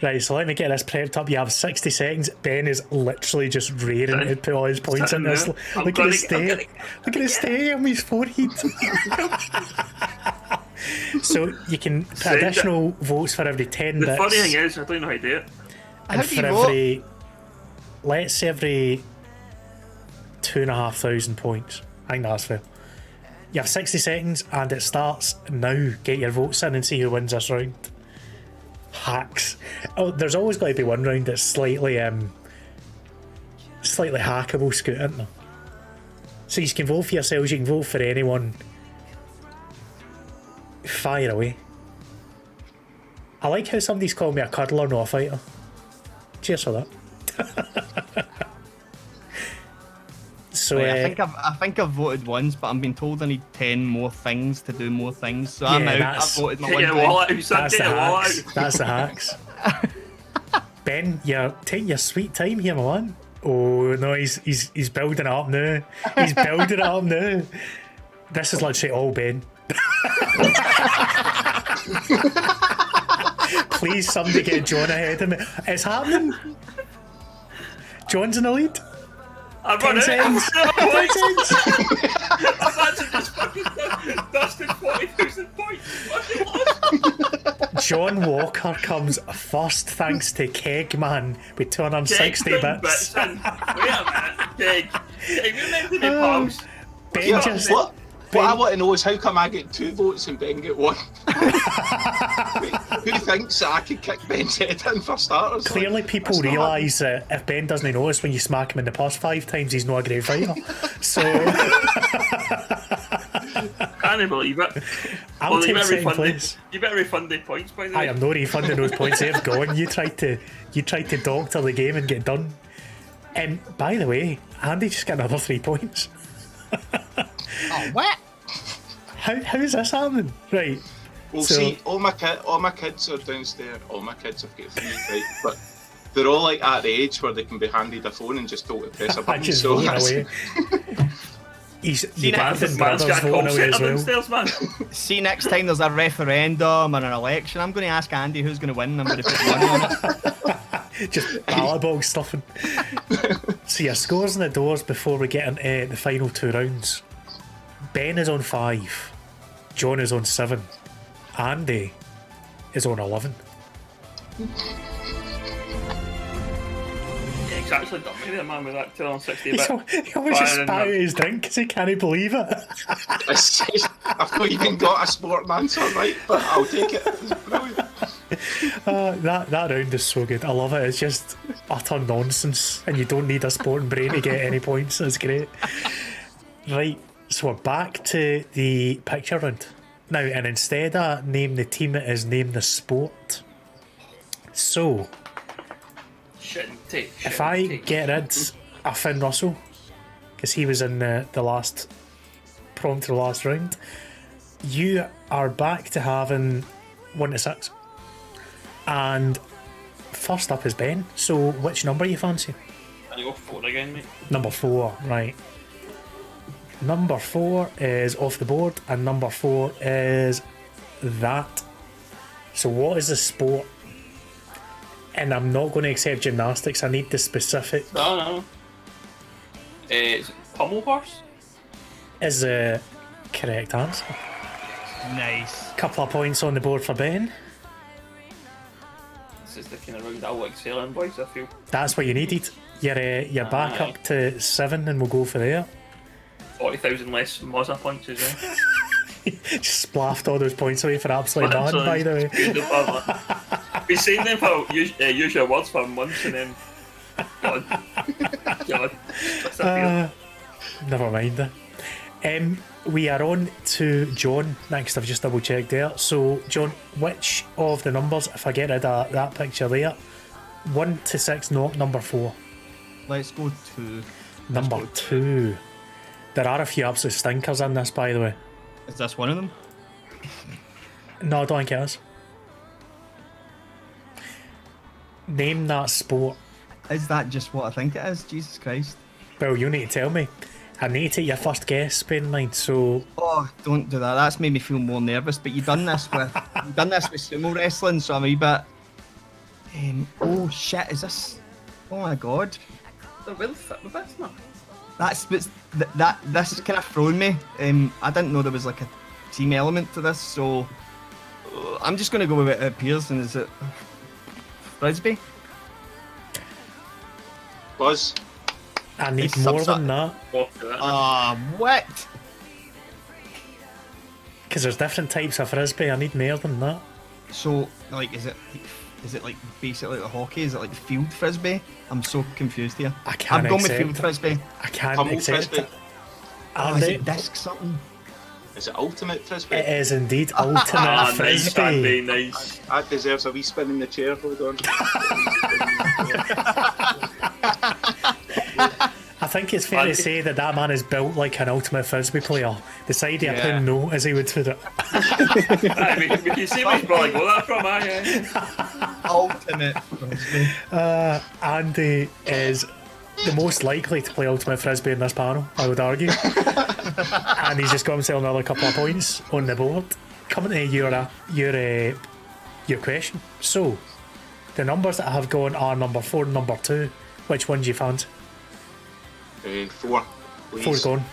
Right, so let me get this prepped up. You have 60 seconds. Ben is literally just rearing to put all his points in this. I'm Look at his stare. Look at his stare on his forehead. So you can put Send it. additional votes for every 10 The bits. funny thing is, I don't know how to do it. How And do for you vote? every, let's say every 2,500 points. I think that's fair. You have 60 seconds and it starts now. Get your votes in and see who wins this round. Hacks. Oh, there's always got to be one round that's slightly hackable, Scoot, isn't there? So you can vote for yourselves, you can vote for anyone. Fire away. I like how somebody's called me a cuddler, not a fighter. Cheers for that. So Right, I think I've voted once, but I'm being told I need 10 more things to do more things. So I'm Yeah, out. I've voted my Get one your time. wallet out, son. that's Get the your wallet hacks. out. That's the hacks. Ben, you're taking your sweet time here, my man. Oh no, he's building it up now. He's building it up now. This is literally all Ben. Please, somebody get John ahead of me. It's happening. John's in the lead. I've 10 run out. seconds. I'm 10 seconds. I've actually just fucking dusted 40,000 points. Fucking lost. John Walker comes first thanks to Kegman with 260 bits. Wait a minute. Keg, we're meant to be pals. Ben Yeah, just... what I want to know is how come I get 2 votes and Ben get 1? Who thinks that I could kick Ben's head in for starters? Clearly, people that's not realise that if Ben doesn't notice when you smack him in the past 5 times, he's not a great fighter. So Can't believe it. I'll Well, take second place. You better refund the points, by the way. I am not refunding those points. They've gone. You tried to doctor the game and get done. And by the way, Andy just got another 3 points. Oh, what? How is this happening? Right. Well, So- see, all my kids are downstairs. All my kids have got 3, right? But they're all like at the age where they can be handed a phone and just told to press a I button. just So voting that's- away. He's the that's Gavin Man's brothers got a call voting away as centre well. downstairs, man. See, next time there's a referendum or an election, I'm going to ask Andy who's going to win. I'm going to put money on it. Just ballot box stuffing. So your scores in the doors before we get into the final 2 rounds. Ben is on 5. John is on 7. Andy is on 11. Yeah, he's actually done me there, man, with that 260 bit. He always just Firing spat out up. his drink because he can't believe it. I've not even got a sport answer right, but I'll take it. It's brilliant. That round is so good. I love it. It's just utter nonsense, and you don't need a sporting brain to get any points. It's great. Right, so we're back to the picture round now, and instead of name the team, it is name the sport. So if I get rid of Finn Russell, because he was in the last prompt to the last round, you are back to having 1 to 6. And first up is Ben. So which number you fancy? I go 4 again, mate. Number 4, right. Number 4 is off the board, and number 4 is that. So what is the sport? And I'm not going to accept gymnastics. I need the specific. No. It's pommel horse. Is the correct answer. Nice. Couple of points on the board for Ben. This is the kind of round I'll excel in, boys, I feel. That's what you needed. You're back Aye. up to 7, and we'll go for there. 40,000 less Mozza points as well. Just splashed all those points away for absolutely none, by the way. Been saying them for use your words for months and then God. What's that feel? Never mind. We are on to John next. I've just double checked there. So, John, which of the numbers, if I get rid of that picture there, 1 to 6, not number 4. Let's go 2. Number 2. There are a few absolute stinkers in this, by the way. Is this one of them? No, I don't think it is. Name that sport. Is that just what I think it is? Jesus Christ. Well, you need to tell me. I need to take your first guess, bear in mind, so... Oh, don't do that. That's made me feel more nervous. But you've done this with sumo wrestling, so I'm a wee bit. Oh shit! Is this? Oh my god! They're well fit with this, no? This kind of thrown me. I didn't know there was like a team element to this, so I'm just gonna go with it appears. And is it frisbee? Buzz. I need It's more some than that, Walk to that. What? because there's different types of frisbee. I need more than that. So like, is it like basically like hockey? Is it like field frisbee? I'm so confused here. I can't I'm going with accept field it. frisbee. I can't Pummel accept frisbee. it. Oh, is Andy, it disc something? Is it ultimate frisbee? it is indeed ultimate Nice, frisbee. Andy, nice. That deserves a wee spin in the chair. Hold on. I think it's fair to say that man is built like an ultimate frisbee player. The side of a pin no, as he would put it. We can see where he's probably got that from, Ultimate frisbee. Andy is the most likely to play ultimate frisbee in this panel, I would argue. And he's just got himself another couple of points on the board. Coming to your question. So, the numbers that I have gone are number 4 and number 2. Which one do you fancy? 4, please. 4's gone.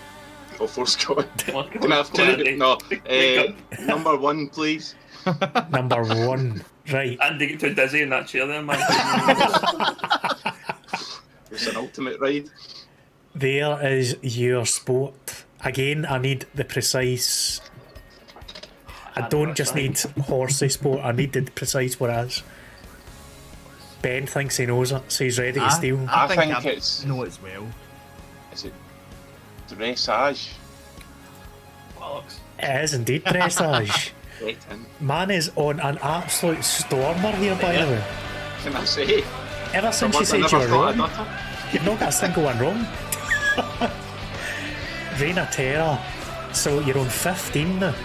Oh, 4's gone. Can Can I have 2? No. Number 1, please. Number 1. Right. Andy get too dizzy in that chair there, man. It's an ultimate ride. There is your sport. Again, I need the precise. I don't just need horsey sport, I need the precise what it is. Ben thinks he knows it, so he's ready to steal. I think it's. know as well. Is it dressage? Bollocks. It is indeed dressage. Right in. Man is on an absolute stormer here, by the way. Can I say? Ever since you said you were wrong, you've not got a single one wrong. Reign of Terror. So you're on 15 now.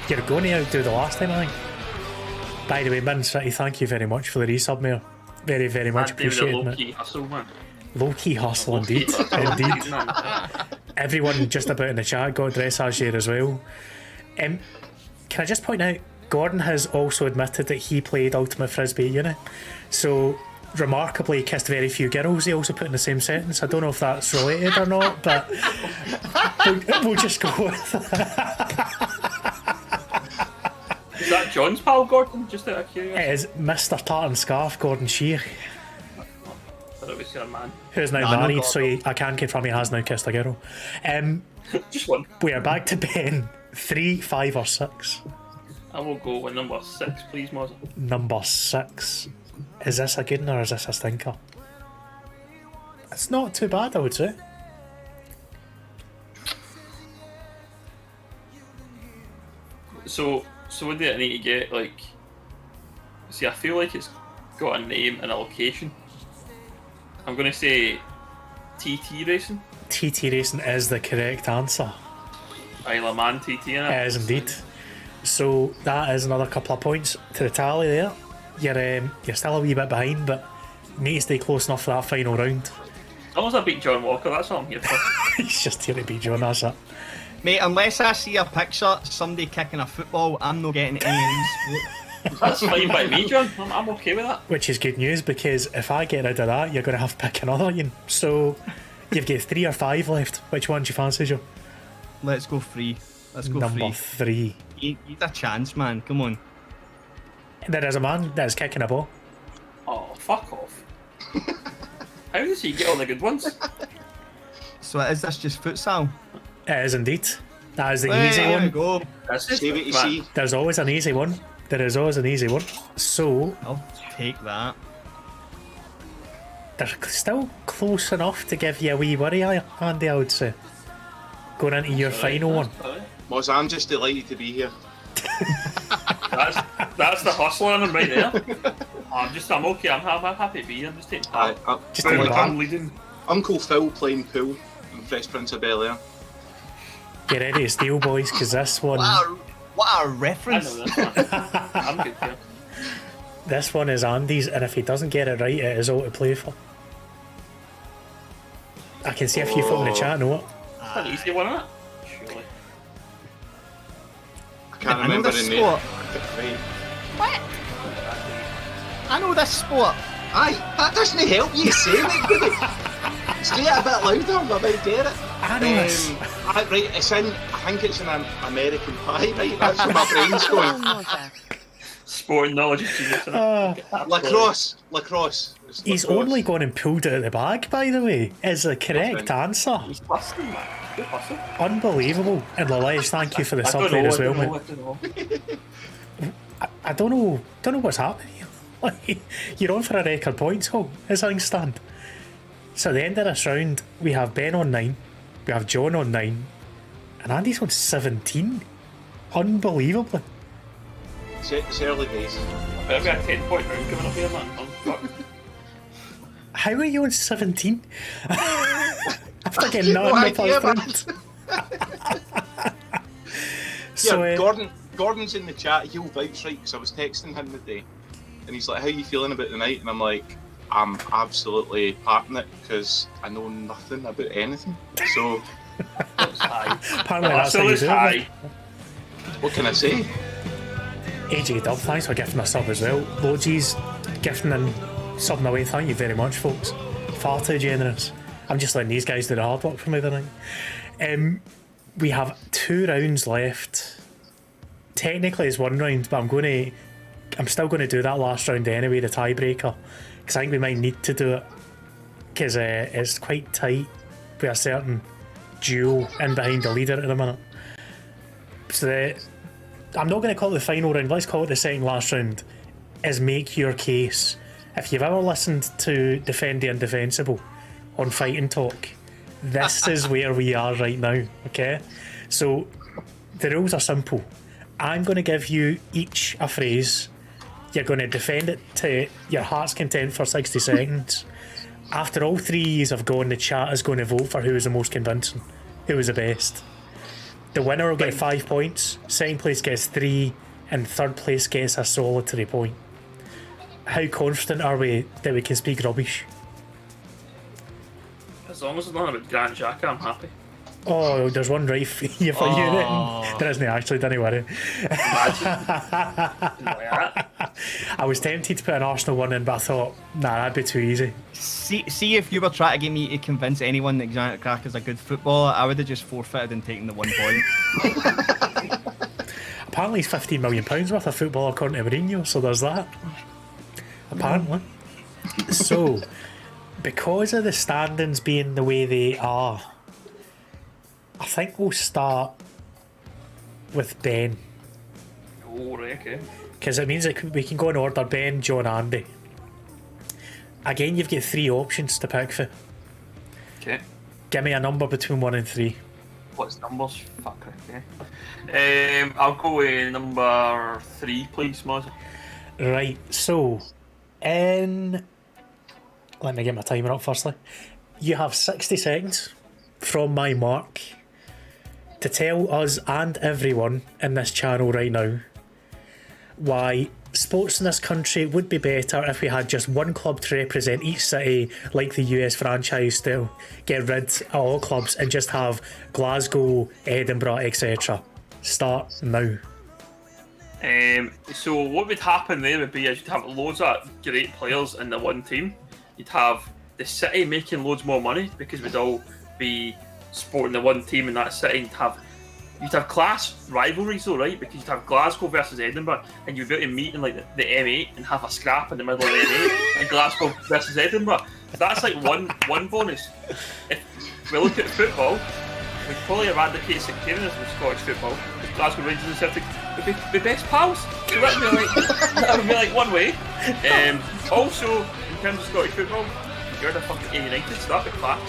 You're going to outdo the last time, I think. By the way, Min City, thank you very much for the resub, Mayor. Very, very much appreciated. Low-key hustle, man. Low-key hustle, indeed. Indeed. Everyone just about in the chat got dressage here as well. Can I just point out, Gordon has also admitted that he played Ultimate Frisbee at uni. So, remarkably, kissed very few girls. He also put in the same sentence. I don't know if that's related or not, but we'll just go with that. Is that John's pal, Gordon? Just out of curiosity. It is Mr. Tartan Scarf, Gordon Shear, I thought it was your man. who's now married, so I can confirm he has now kissed a girl. Just one. We are back to Ben. 3, 5 or 6? I will go with number 6, please, Mozza. Number 6. Is this a good one or is this a stinker? It's not too bad, I would say. So what do I need to get? Like, see, I feel like it's got a name and a location. I'm gonna say TT Racing. TT Racing is the correct answer. Isle of Man TT in it. It is indeed. So that is another couple of points to the tally there. You're still a wee bit behind, but you need to stay close enough for that final round. As long as I beat John Walker, that's all I'm here for. He's just here to beat John, that's it. Mate, unless I see a picture, somebody kicking a football, I'm not getting any sport. That's fine by me, John. I'm okay with that. Which is good news, because if I get rid of that, you're going to have to pick another one. So you've got 3 or 5 left. Which one do you fancy, Joe? Let's go 3. Let's go Number 3. 3. He's a chance, man. Come on. There is a man that is kicking a ball. Oh, fuck off. How does he get all the good ones? So is this just futsal? It is indeed. That is the Hey, easy there we one. go. That's See what you see. There's always an easy one. There is always an easy one. So I'll take that. they're still close enough to give you a wee worry, Andy, I would say. Going into your final one. Mozza, I'm just delighted to be here. That's the hustler in him right there. I'm okay. I'm happy to be here. I'm just taking part. Just I'm, take it back. I'm leading. Uncle Phil playing pool in Fresh Prince of Bel-Air. Get ready to steal, boys, because this one... What a I reference. know this one. I'm good here. This one is Andy's, and if he doesn't get it right, it is all to play for. I can see a few folk in the chat know it. That's an easy one, isn't it? Surely. I can't I know remember this the name. sport. Right. What? I know this sport. Aye, that doesn't help you saying it, does it? Say it a bit louder, I might get it. I know this. Right, it's in, I think it's in an American Pie, right? That's where my brain's going. Sporting knowledge is genius, isn't it? Lacrosse. It's He's lacrosse. only gone and pulled it out of the bag, by the way, is the correct answer. He's busting, man. Good hustle. Unbelievable. And Lalej, thank you for the I sub don't there know, as I well, don't know, mate. I don't know. I don't know what's happening here. Like, you're on for a record points haul, as things stand. So at the end of this round, we have Ben on 9, we have John on 9, and Andy's on 17. Unbelievably. It's early days. I've got a 10-point round coming up here, man. I'm fucked. How are you on 17? After getting no none in the idea, first round. So, yeah, Gordon's in the chat. He'll vouch, right? Because I was texting him the day, and he's like, "How you feeling about the night?" And I'm like, "I'm absolutely parting it because I know nothing about anything." So apparently that's how you do it. what can I say? AJ Dub, thanks for gifting a sub as well. Logi's gifting and subbing away. Thank you very much, folks. Far too generous. I'm just letting these guys do the hard work for me tonight. We have 2 rounds left. Technically it's 1 round, but I'm still going to do that last round anyway, the tiebreaker, because I think we might need to do it because it's quite tight with a certain duo in behind the leader at the minute. So I'm not going to call it the final round, let's call it the second last round, is make your case. If you've ever listened to Defend the Indefensible on Fighting Talk, this is where we are right now, okay? So the rules are simple. I'm going to give you each a phrase. You're going to defend it to your heart's content for 60 seconds. After all 3 years have gone, the chat is going to vote for who is the most convincing, who is the best. The winner will get 5 points, second place gets 3, and third place gets a solitary point. How confident are we that we can speak rubbish? As long as it's not about Grant Xhaka, I'm happy. Oh, there's one right for you then. There isn't actually, don't worry. I was tempted to put an Arsenal one in, but I thought, nah, that'd be too easy. See if you were trying to get me to convince anyone that Granit Xhaka is a good footballer, I would have just forfeited and taken the 1 point. Apparently he's £15 million worth of football according to Mourinho, so there's that. Apparently. So, because of the standings being the way they are, I think we'll start with Ben. Oh, right, okay. Because it means that we can go in order: Ben, John, Andy. Again, you've got 3 options to pick for. Okay. Give me a number between 1 and 3. What's numbers? Fuck, okay. I'll go with number 3, please, Mozza. Right, so, let me get my timer up firstly. You have 60 seconds from my mark to tell us and everyone in this channel right now why sports in this country would be better if we had just one club to represent each city, like the US franchise style. Get rid of all clubs and just have Glasgow, Edinburgh, etc. Start now. So what would happen there would be is you'd have loads of great players in the one team. You'd have the city making loads more money because we'd all be supporting the one team in that city. You'd have class rivalries though, right? Because you'd have Glasgow versus Edinburgh, and you'd be able to meet in like the M8 and have a scrap in the middle of the M8 and Glasgow versus Edinburgh. That's like one bonus. If we look at football, we'd probably eradicate sectarianism in Scottish football. Because Glasgow Rangers and Celtic would be best pals. So that would be like one way. Also, in terms of Scottish football, you're the fucking United, so that'd be class.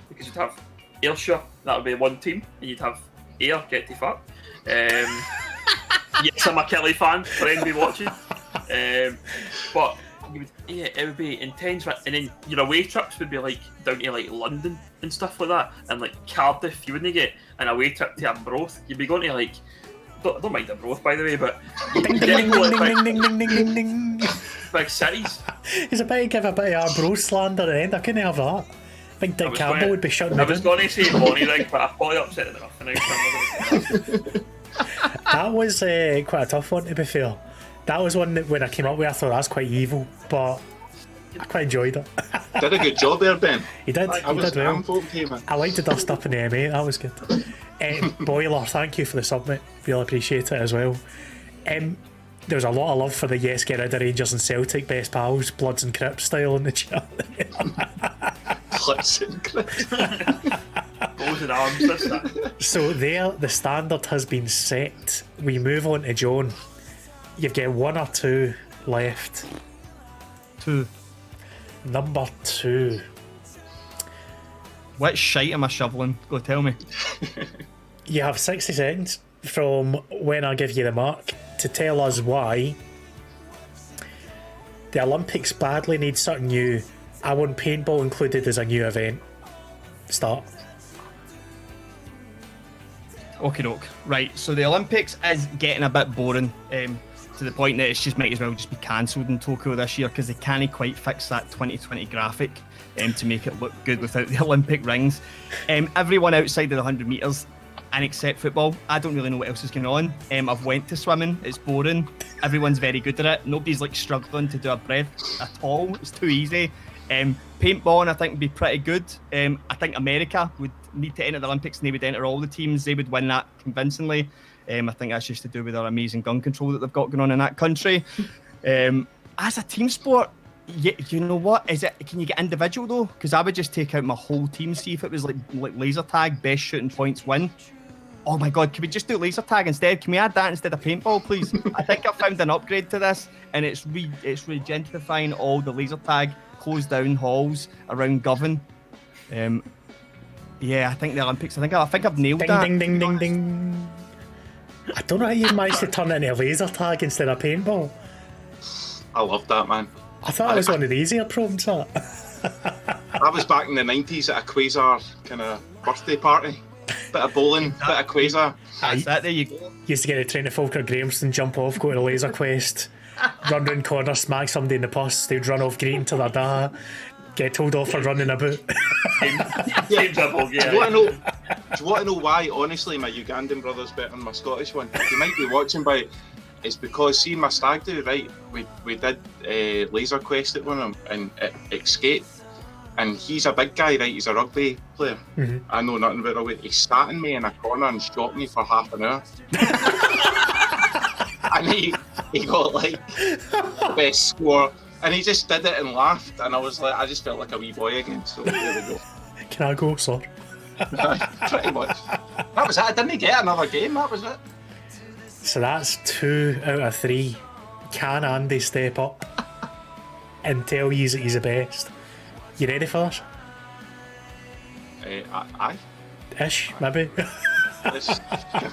Because you'd have Ayrshire, that would be one team, and you'd have Ayr, get to fuck. Yes, I'm a Kelly fan, friend be watching. But it would be intense, and then your away trips would be like down to like London and stuff like that, and like Cardiff. You wouldn't get an away trip to Arbroath. You'd be going to like, don't mind Arbroath by the way, but Ding ding ding ding ding ding ding ding. Big cities. He's about to give a bit of Arbroath slander at the end. I couldn't have that. I think Dick Campbell would be shutting me down. I was going to say Bonnie Rig, but I probably upset enough. That was quite a tough one, to be fair. That was one that when I came up with, I thought that's quite evil, but I quite enjoyed it. Did a good job there, Ben. He did. He did well. I liked the dust up in the M8. That was good. Boiler, thank you for the sub, mate. Really appreciate it as well. There was a lot of love for the yes, get rid of Rangers and Celtic best pals, Bloods and Crips style in the chat. Bloods and Crips. Bows and arms, this that. So there, the standard has been set. We move on to John. You've got 1 or 2 left. 2. Number 2. What shite am I shoveling? Go tell me. You have 60 seconds from when I give you the mark to tell us why the Olympics badly need something new. I want paintball included as a new event. Start. Okie doke. Right, so the Olympics is getting a bit boring, to the point that it's just might as well just be cancelled in Tokyo this year because they can't quite fix that 2020 graphic to make it look good without the Olympic rings. Everyone outside of the 100 metres, and except football, I don't really know what else is going on. I've went to swimming, it's boring. Everyone's very good at it. Nobody's like struggling to do a breath at all. It's too easy. Paintballing, I think, would be pretty good. I think America would need to enter the Olympics and they would enter all the teams. They would win that convincingly. I think that's just to do with their amazing gun control that they've got going on in that country. As a team sport, you know what? Can you get individual though? Because I would just take out my whole team, see if it was like laser tag, best shooting points win. Oh my god, can we just do laser tag instead? Can we add that instead of paintball, please? I think I've found an upgrade to this, and it's regentrifying all the laser tag closed down halls around Govan. Yeah, I think the Olympics. I think I've nailed Ding, that. ding, ding, ding, ding. I don't know how you managed to turn it into a laser tag instead of paintball. I love that, man. I thought it was one of the easier prompts. That. I was back in the 90s at a Quasar kind of birthday party. Bit of bowling, bit of Quasar. That's that. There you go. Used to get a train to Falkirk Grahamston, jump off, go to the laser quest, run round corners, smack somebody in the bus, they'd run off green till they're da, get told off for running about. Same double, yeah. Do you want to know why? Honestly, my Ugandan brother's better than my Scottish one. You might be watching, but it's because, see, my stag do, right? We did laser quest at one of them and at Escape, and he's a big guy, right? He's a rugby player. Mm-hmm. I know nothing about rugby. He sat in me in a corner and shot me for half an hour. And he got like best score, and he just did it and laughed, and I just felt like a wee boy again. So there we go. Can I go, sir? Pretty much. That was it. I didn't get another game. That was it. So that's 2 out of 3. Can Andy step up and tell you that he's the best? You ready for this? Aye. Ish, maybe.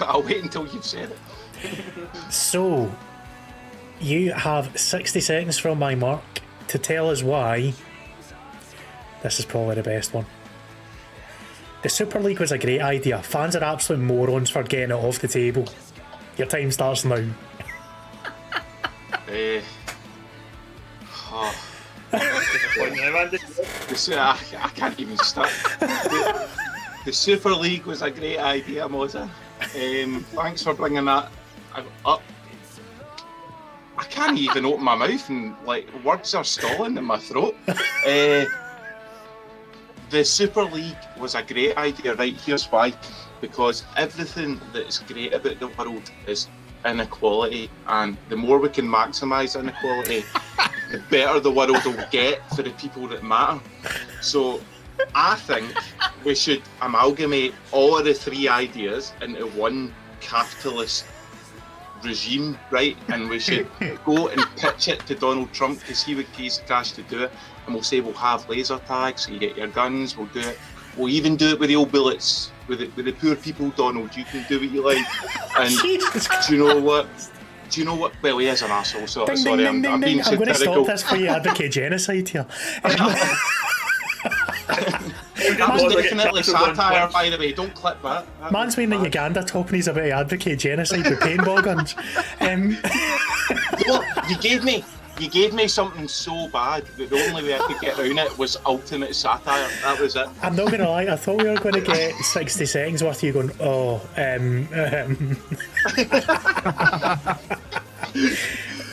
I'll wait until you've said it. So, you have 60 seconds from my mark to tell us why this is probably the best one. The Super League was a great idea. Fans are absolute morons for getting it off the table. Your time starts now. I can't even start. The Super League was a great idea, Mozza. Thanks for bringing that up. I can't even open my mouth and like words are stalling in my throat. The Super League was a great idea, right? Here's why. Because everything that's great about the world is inequality, and the more we can maximise inequality, the better the world will get for the people that matter. So I think we should amalgamate all of the 3 ideas into one capitalist regime, right? And we should go and pitch it to Donald Trump because he would pay us cash to do it, and we'll say we'll have laser tags so you get your guns, we'll do it. We'll even do it with the old bullets, with the poor people, Donald. You can do what you like. And do you know what? Well, he is an arsehole, so Ding, sorry, ding, ding, I'm ding, being I'm going to satirical. stop this for you advocate genocide here. That's definitely satire, by the way. Don't clip that. Man's wearing a Uganda top and he's about to advocate genocide with paintball guns. Look, you gave me something so bad that the only way I could get around it was ultimate satire. That was it. I'm not going to lie, I thought we were going to get 60 seconds worth of you going,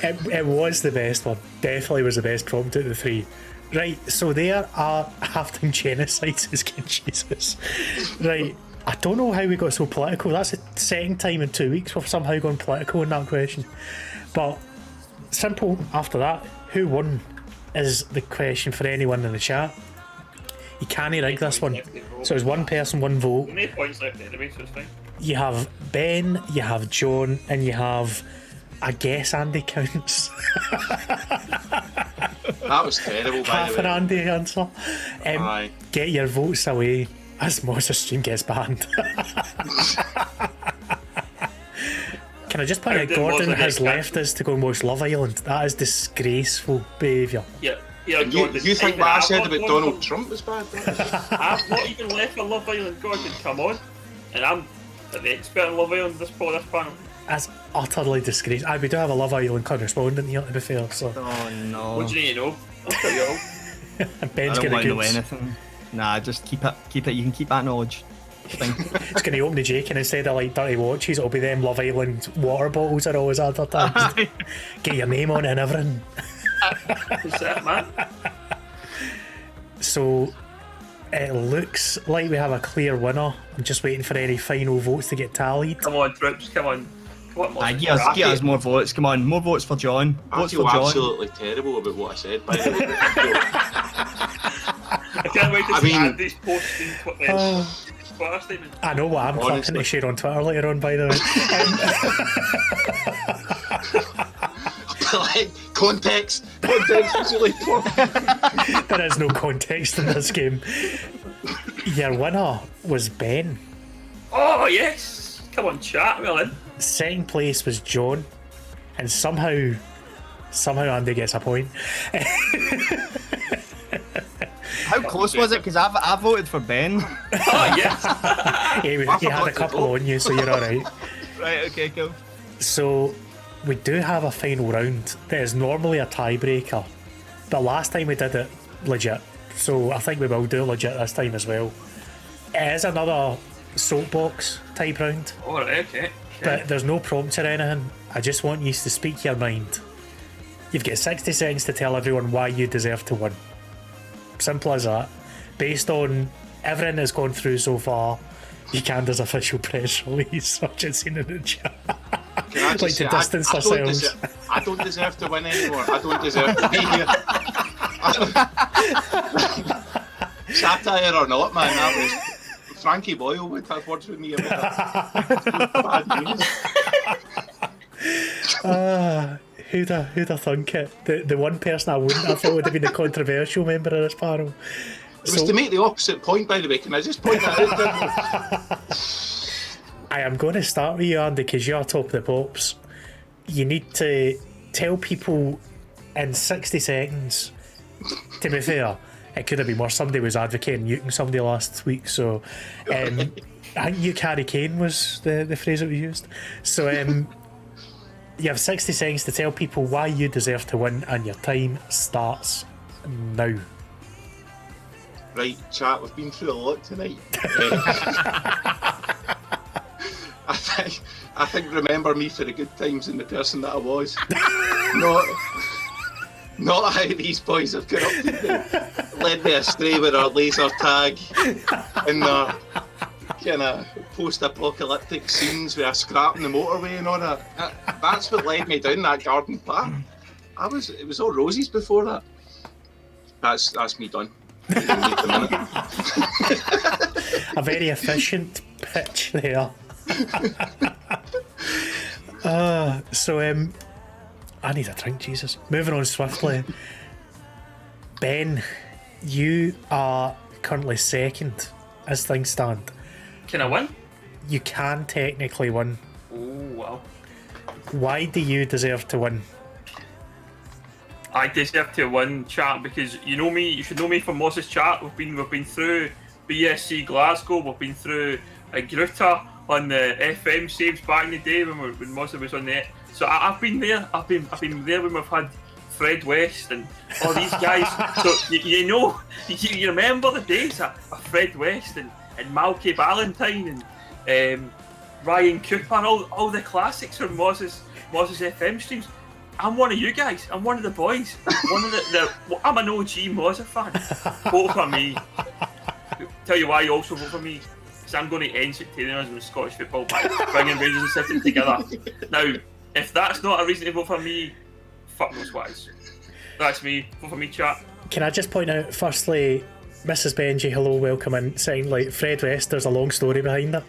It was the best one. Definitely was the best prompt out of the 3. Right, so there are half-time genocides as Jesus. Right, I don't know how we got so political. That's the second time in 2 weeks we've somehow gone political in that question. But simple after that, who won is the question for anyone in the chat. You can't rig this one. So it's one person, one vote. No points left anyway, so it's fine. You have Ben, you have John, and you have, I guess Andy counts. That was terrible, by Half the an way. Andy answer. Aye. Get your votes away as Mozza stream gets banned. Can I just point How out did Gordon Mozza has get left us to go and watch Love Island? That is disgraceful behaviour. Yeah, Yeah, Gordon, You think even what I I've said not about gone Donald for- Trump was bad? I've not even left for Love Island, Gordon, come on. And I'm the expert in Love Island, this panel. That's utterly disgraceful. We do have a Love Island correspondent here, to be fair, so. Oh no. What do you need to know? I'll tell you all. And I Ben's don't going want to know to anything. Nah, just keep it. Keep it. You can keep that knowledge. Thank you. It's going to open the Jake, and instead of like dirty watches, it'll be them Love Island water bottles are always advertised. Get your name on it and everything. Who's that, man? So it looks like we have a clear winner. I'm just waiting for any final votes to get tallied. Come on, Trips, come on. Come on, Give us more votes. Come on, more votes for John. I Votes feel for John. absolutely terrible about what I said, by the way. I can't wait to I see mean- Andy's posting Twitter statement. I know what I'm Honestly. clipping to share on Twitter later on, by the way. Like, context is really important. There is no context in this game. Your winner was Ben. Oh, yes! Come on, chat, well in. Second place was John. And somehow Andy gets a point. How close was it? Because I voted for Ben. Oh, yes! He had forgot a to couple vote. on you, so you're alright. Right. Okay. Cool. So we do have a final round that is normally a tiebreaker, but last time we did it legit, so I think we will do it legit this time as well. It is another soapbox type round, Alright, okay. but there's no prompts or anything. I just want you to speak your mind. You've got 60 seconds to tell everyone why you deserve to win. Simple as that. Based on everything that's gone through so far, Uganda's official press release, I've just seen in the chat. Can I just Like say, to distance I don't ourselves. I don't deserve to win anymore. I don't deserve to be here. Satire or not, man, that was... Frankie Boyle would have words with me about that. Bad news. Who'd have thunk it? The one person I wouldn't have thought would have been the controversial member of this panel. It was to make the opposite point, by the way. Can I just point that out? I am going to start with you, Andy, because you're top of the pops. You need to tell people in 60 seconds. To be fair, it could have been worse. Somebody was advocating nuking somebody last week, so I think "you Harry Kane" was the phrase that we used. So you have 60 seconds to tell people why you deserve to win, and your time starts now. Right, chat, we've been through a lot tonight. I think remember me for the good times and the person that I was. Not how these boys have corrupted me. Led me astray with our laser tag and their kind of post-apocalyptic scenes with a scrap in the motorway and all that. That's what led me down that garden path. It was all roses before that. That's me done. A very efficient pitch there. So I need a drink, Jesus. Moving on swiftly. Ben, you are currently second as things stand. Can I win? You can technically win. Oh, wow. Why do you deserve to win? I deserve to win, chat, because you know me. You should know me from Mozza's chat. We've been through BSC Glasgow. We've been through Gruta on the FM saves back in the day when Mozza was on there. So I've been there. I've been there when we've had Fred West and all these guys. So you know, you remember the days of Fred West and Malky Ballantyne and Ryan Cooper, all the classics from Mozza's FM streams. I'm one of you guys. I'm one of the boys. I'm an OG Mozza fan. Vote for me. Tell you why you also vote for me. Because I'm going to end sectarianism in Scottish football by bringing Rangers and City together. Now, if that's not a reason to vote for me, fuck knows what is. That's me. Vote for me, chat. Can I just point out, firstly, Mrs. Benji, hello, welcome in, saying like Fred West, there's a long story behind it.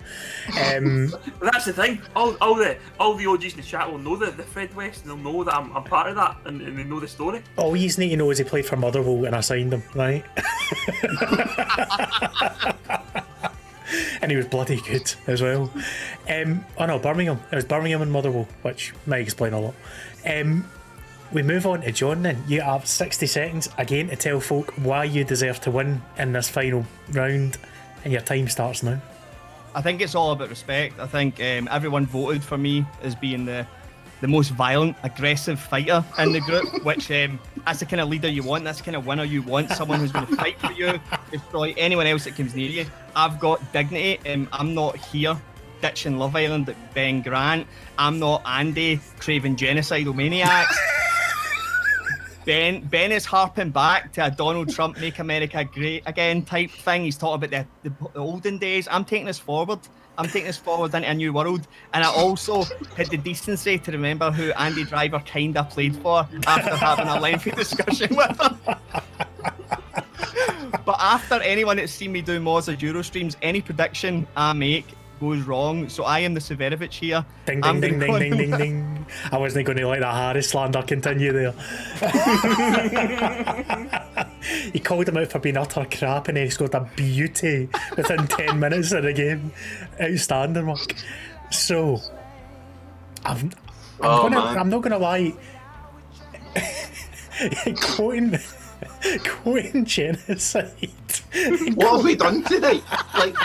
But that's the thing. All the OGs in the chat will know the Fred West, and they'll know that I'm part of that, and they know the story. All you need to know is he played for Motherwell and I signed him, right? And he was bloody good as well. Oh no, Birmingham. It was Birmingham and Motherwell, which might explain a lot. we move on to John then. You have 60 seconds again to tell folk why you deserve to win in this final round, and your time starts now. I think it's all about respect. I think everyone voted for me as being the most violent, aggressive fighter in the group, which that's the kind of leader you want, that's the kind of winner you want, someone who's going to fight for you, destroy anyone else that comes near you. I've got dignity. I'm not here ditching Love Island at Ben Grant. I'm not Andy craving genocidal maniacs. Ben is harping back to a Donald Trump Make America Great Again type thing. He's talking about the olden days. I'm taking this forward. I'm taking this forward into a new world. And I also had the decency to remember who Andy Driver kind of played for after having a lengthy discussion with him. But after anyone that's seen me do Mozza Euro streams, any prediction I make goes wrong. So I am the Severovich here. Ding, ding, ding, ding, ding, ding, ding. I wasn't going to let that Harris slander continue there. He called him out for being utter crap and then he scored a beauty within 10 minutes of the game. Outstanding work. So, I'm not going to lie. quoting genocide. What have we done tonight? Like,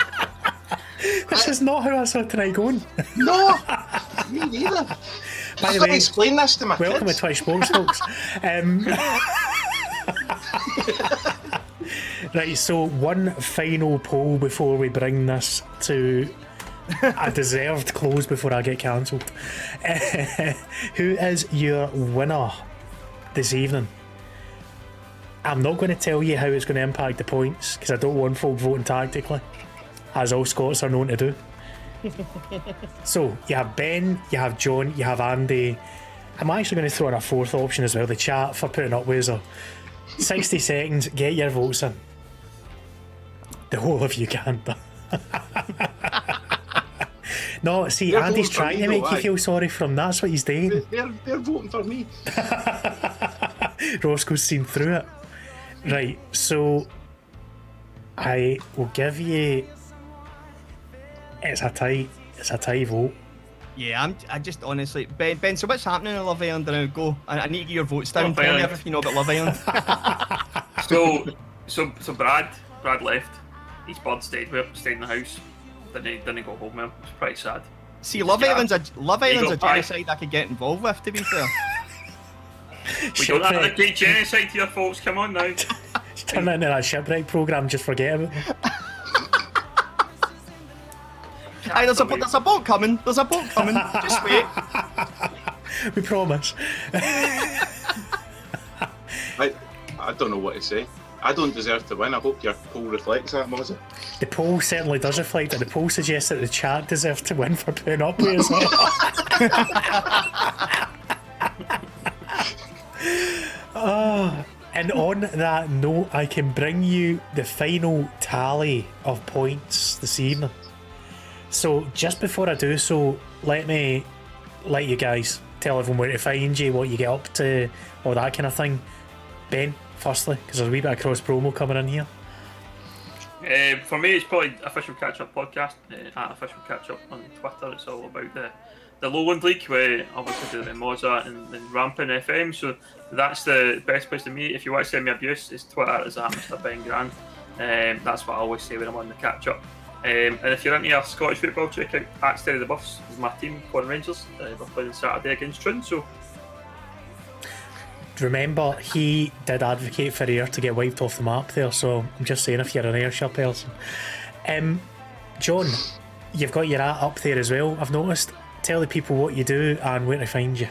this is not how I saw tonight going. no, me neither. By the way, explain this to my welcome kids. to Twitch Sports, folks. Right, so one final poll before we bring this to a deserved close before I get cancelled. Who is your winner this evening? I'm not going to tell you how it's going to impact the points because I don't want folk voting tactically, as all Scots are known to do. So you have Ben, you have John, you have Andy. I'm actually going to throw in a fourth option as well, the chat for putting up with us. 60 seconds, get your votes in. The whole of Uganda. No, see, They're Andy's voting for trying me to make though, you aye. feel sorry for him. That's what he's doing. They're voting for me. Roscoe's seen through it. Right, so I will give you. It's a tie vote. Yeah, I just honestly, Ben. So what's happening in Love Island now? Go. I need to get your votes down. Love Tell me Island. everything you know about Love Island. So Brad left. His bud stayed in the house. Didn't go home with him. It's pretty sad. See, Love Yeah. Island's a Eagle pie. genocide I could get involved with. To be fair, We don't have to create genocide here, folks. Come on now. Turn it into that shipwreck programme, just forget about it. Aye, there's a boat coming. There's a boat coming. Just wait. We promise. I don't know what to say. I don't deserve to win. I hope your poll reflects that, Mozza. The poll certainly does reflect it. The poll suggests that the chat deserves to win for putting up with us. And on that note, I can bring you the final tally of points this evening. So just before I do so, let me let you guys tell everyone where to find you, what you get up to, all that kind of thing. Ben, firstly, because there's a wee bit of cross promo coming in here. For me, it's probably Official Catchup podcast at Official Catchup on Twitter. It's all about the Lowland League, where obviously the Mozza and Ramping FM. So that's the best place to meet. If you want to send me abuse, it's Twitter is at Mr. Ben Grand. That's what I always say when I'm on the Catchup. And if you're into Scottish football, check out at Steady the Buffs. This is my team, Corn Rangers. We're playing Saturday against Troon. So Remember, he did advocate for Ayr to get wiped off the map there, so I'm just saying if you're an Ayrshire person. John, you've got your at up there as well, I've noticed. Tell the people what you do and where to find you.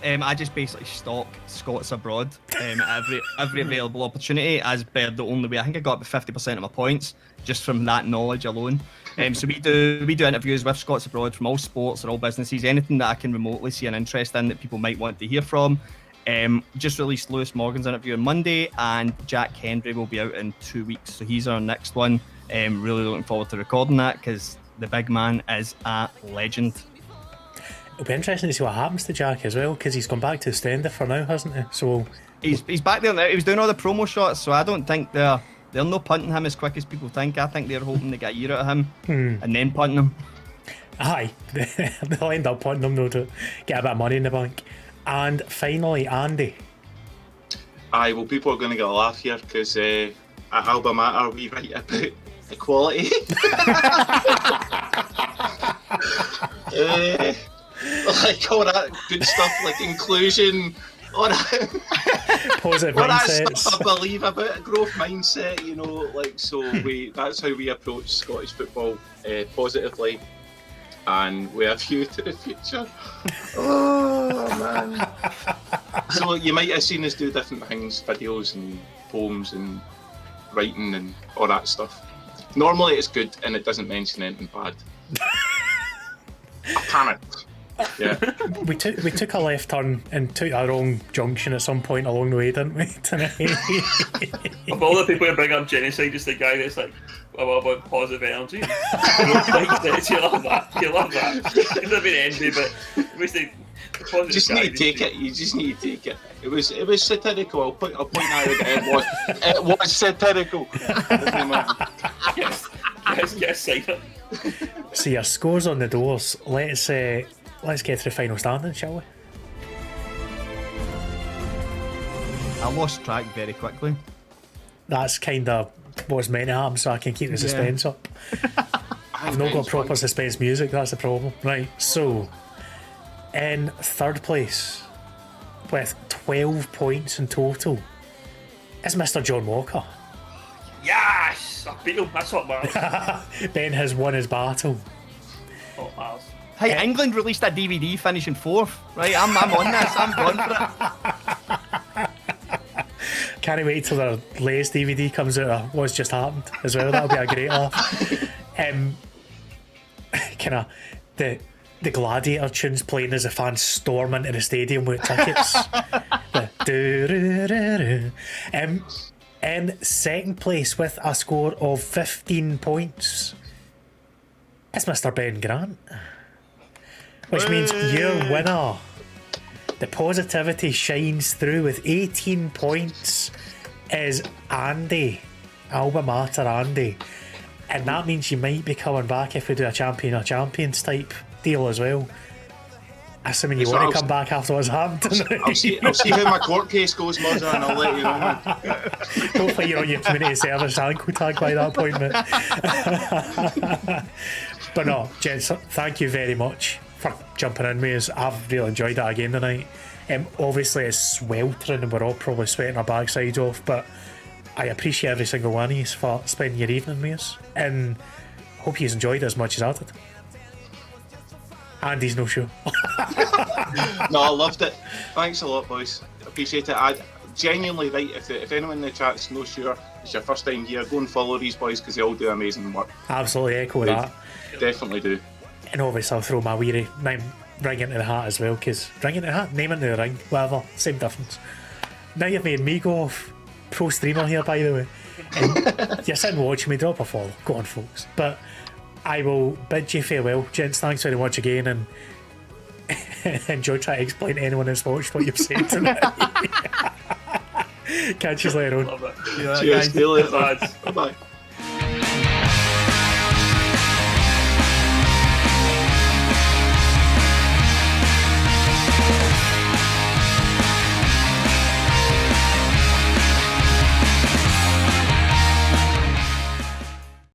I just basically stalk Scots abroad at every available opportunity, as per the only way. I think I got about 50% of my points just from that knowledge alone. So we do interviews with Scots abroad from all sports and all businesses, anything that I can remotely see an interest in that people might want to hear from. Just released Lewis Morgan's interview on Monday, and Jack Hendry will be out in 2 weeks, so he's our next one. Really looking forward to recording that because the big man is a legend. It'll be interesting to see what happens to Jack as well, because he's gone back to Stender for now, hasn't he? So he's back there now. He was doing all the promo shots, so I don't think they're not punting him as quick as people think. I think they're hoping to get a year out of him and then punting him. aye, they'll end up punting him though to get a bit of money in the bank. And finally, Andy. Aye, well, people are going to get a laugh here because at Alba Mater we write about equality. Like all that good stuff, like inclusion, all that, Positive all that mindsets. stuff I believe about a growth mindset, you know, like so that's how we approach Scottish football positively, and we have view to the future. Oh man. So you might have seen us do different things, videos and poems and writing and all that stuff. Normally it's good and it doesn't mention anything bad. I panicked. Yeah. We took a left turn and took a wrong junction at some point along the way, didn't we, tonight? Of all the people who bring up genocide, just the guy that's like, well, about positive energy. You love that. You love that. It's a bit envy, but the positive Just guy need to take it. You just need to take it. It was satirical. I'll point out that it was satirical. Yes, sign it. So your scores on the doors. Let's get to the final standing, shall we? I lost track very quickly. That's kind of what's meant to happen, so I can keep the suspense up. I've not got proper suspense music, that's the problem. Right, so in third place with 12 points in total is Mr. John Walker. Yes! I beat him. That's what matters. Ben has won his battle. Oh, matters. Hey, England released a DVD finishing 4th, right? I'm on this. I'm going for it. Can't wait till the latest DVD comes out of What's Just Happened as well. That'll be a great laugh. Kind of the Gladiator tunes playing as the fans storm into the stadium with tickets. In second place with a score of 15 points is Mr. Ben Grant. Which means your winner, the positivity shines through with 18 points, is Andy. Alba Mater Andy. And that means you might be coming back if we do a champion or champions type deal as well. Assuming you want to come back after what's happened tonight. I'll see how my court case goes, Mozza, and I'll let you know. Hopefully you're on your community service ankle tag by that point, mate. But no, gents, thank you very much for jumping in with us. I've really enjoyed that again tonight. Obviously it's sweltering and we're all probably sweating our backsides off, but I appreciate every single one of you for spending your evening with us, and hope you enjoyed it as much as I did. Andy's no show. No, I loved it. Thanks a lot, boys. Appreciate it. I genuinely, right, if anyone in the chat's no sure, it's your first time here, go and follow these boys because they all do amazing work. Absolutely echo that. Definitely do. And obviously I'll throw my weary name ring into the hat as well, because ring into the hat, name into the ring, whatever, same difference. Now you've made me go off pro streamer here, by the way. And you're sitting watching me, drop a follow. Go on, folks. But I will bid you farewell, gents. Thanks very much again, and enjoy trying to explain to anyone who's watched what you've said tonight. Catch you later on. Love it. Cheers. See you later. Lads. Bye-bye.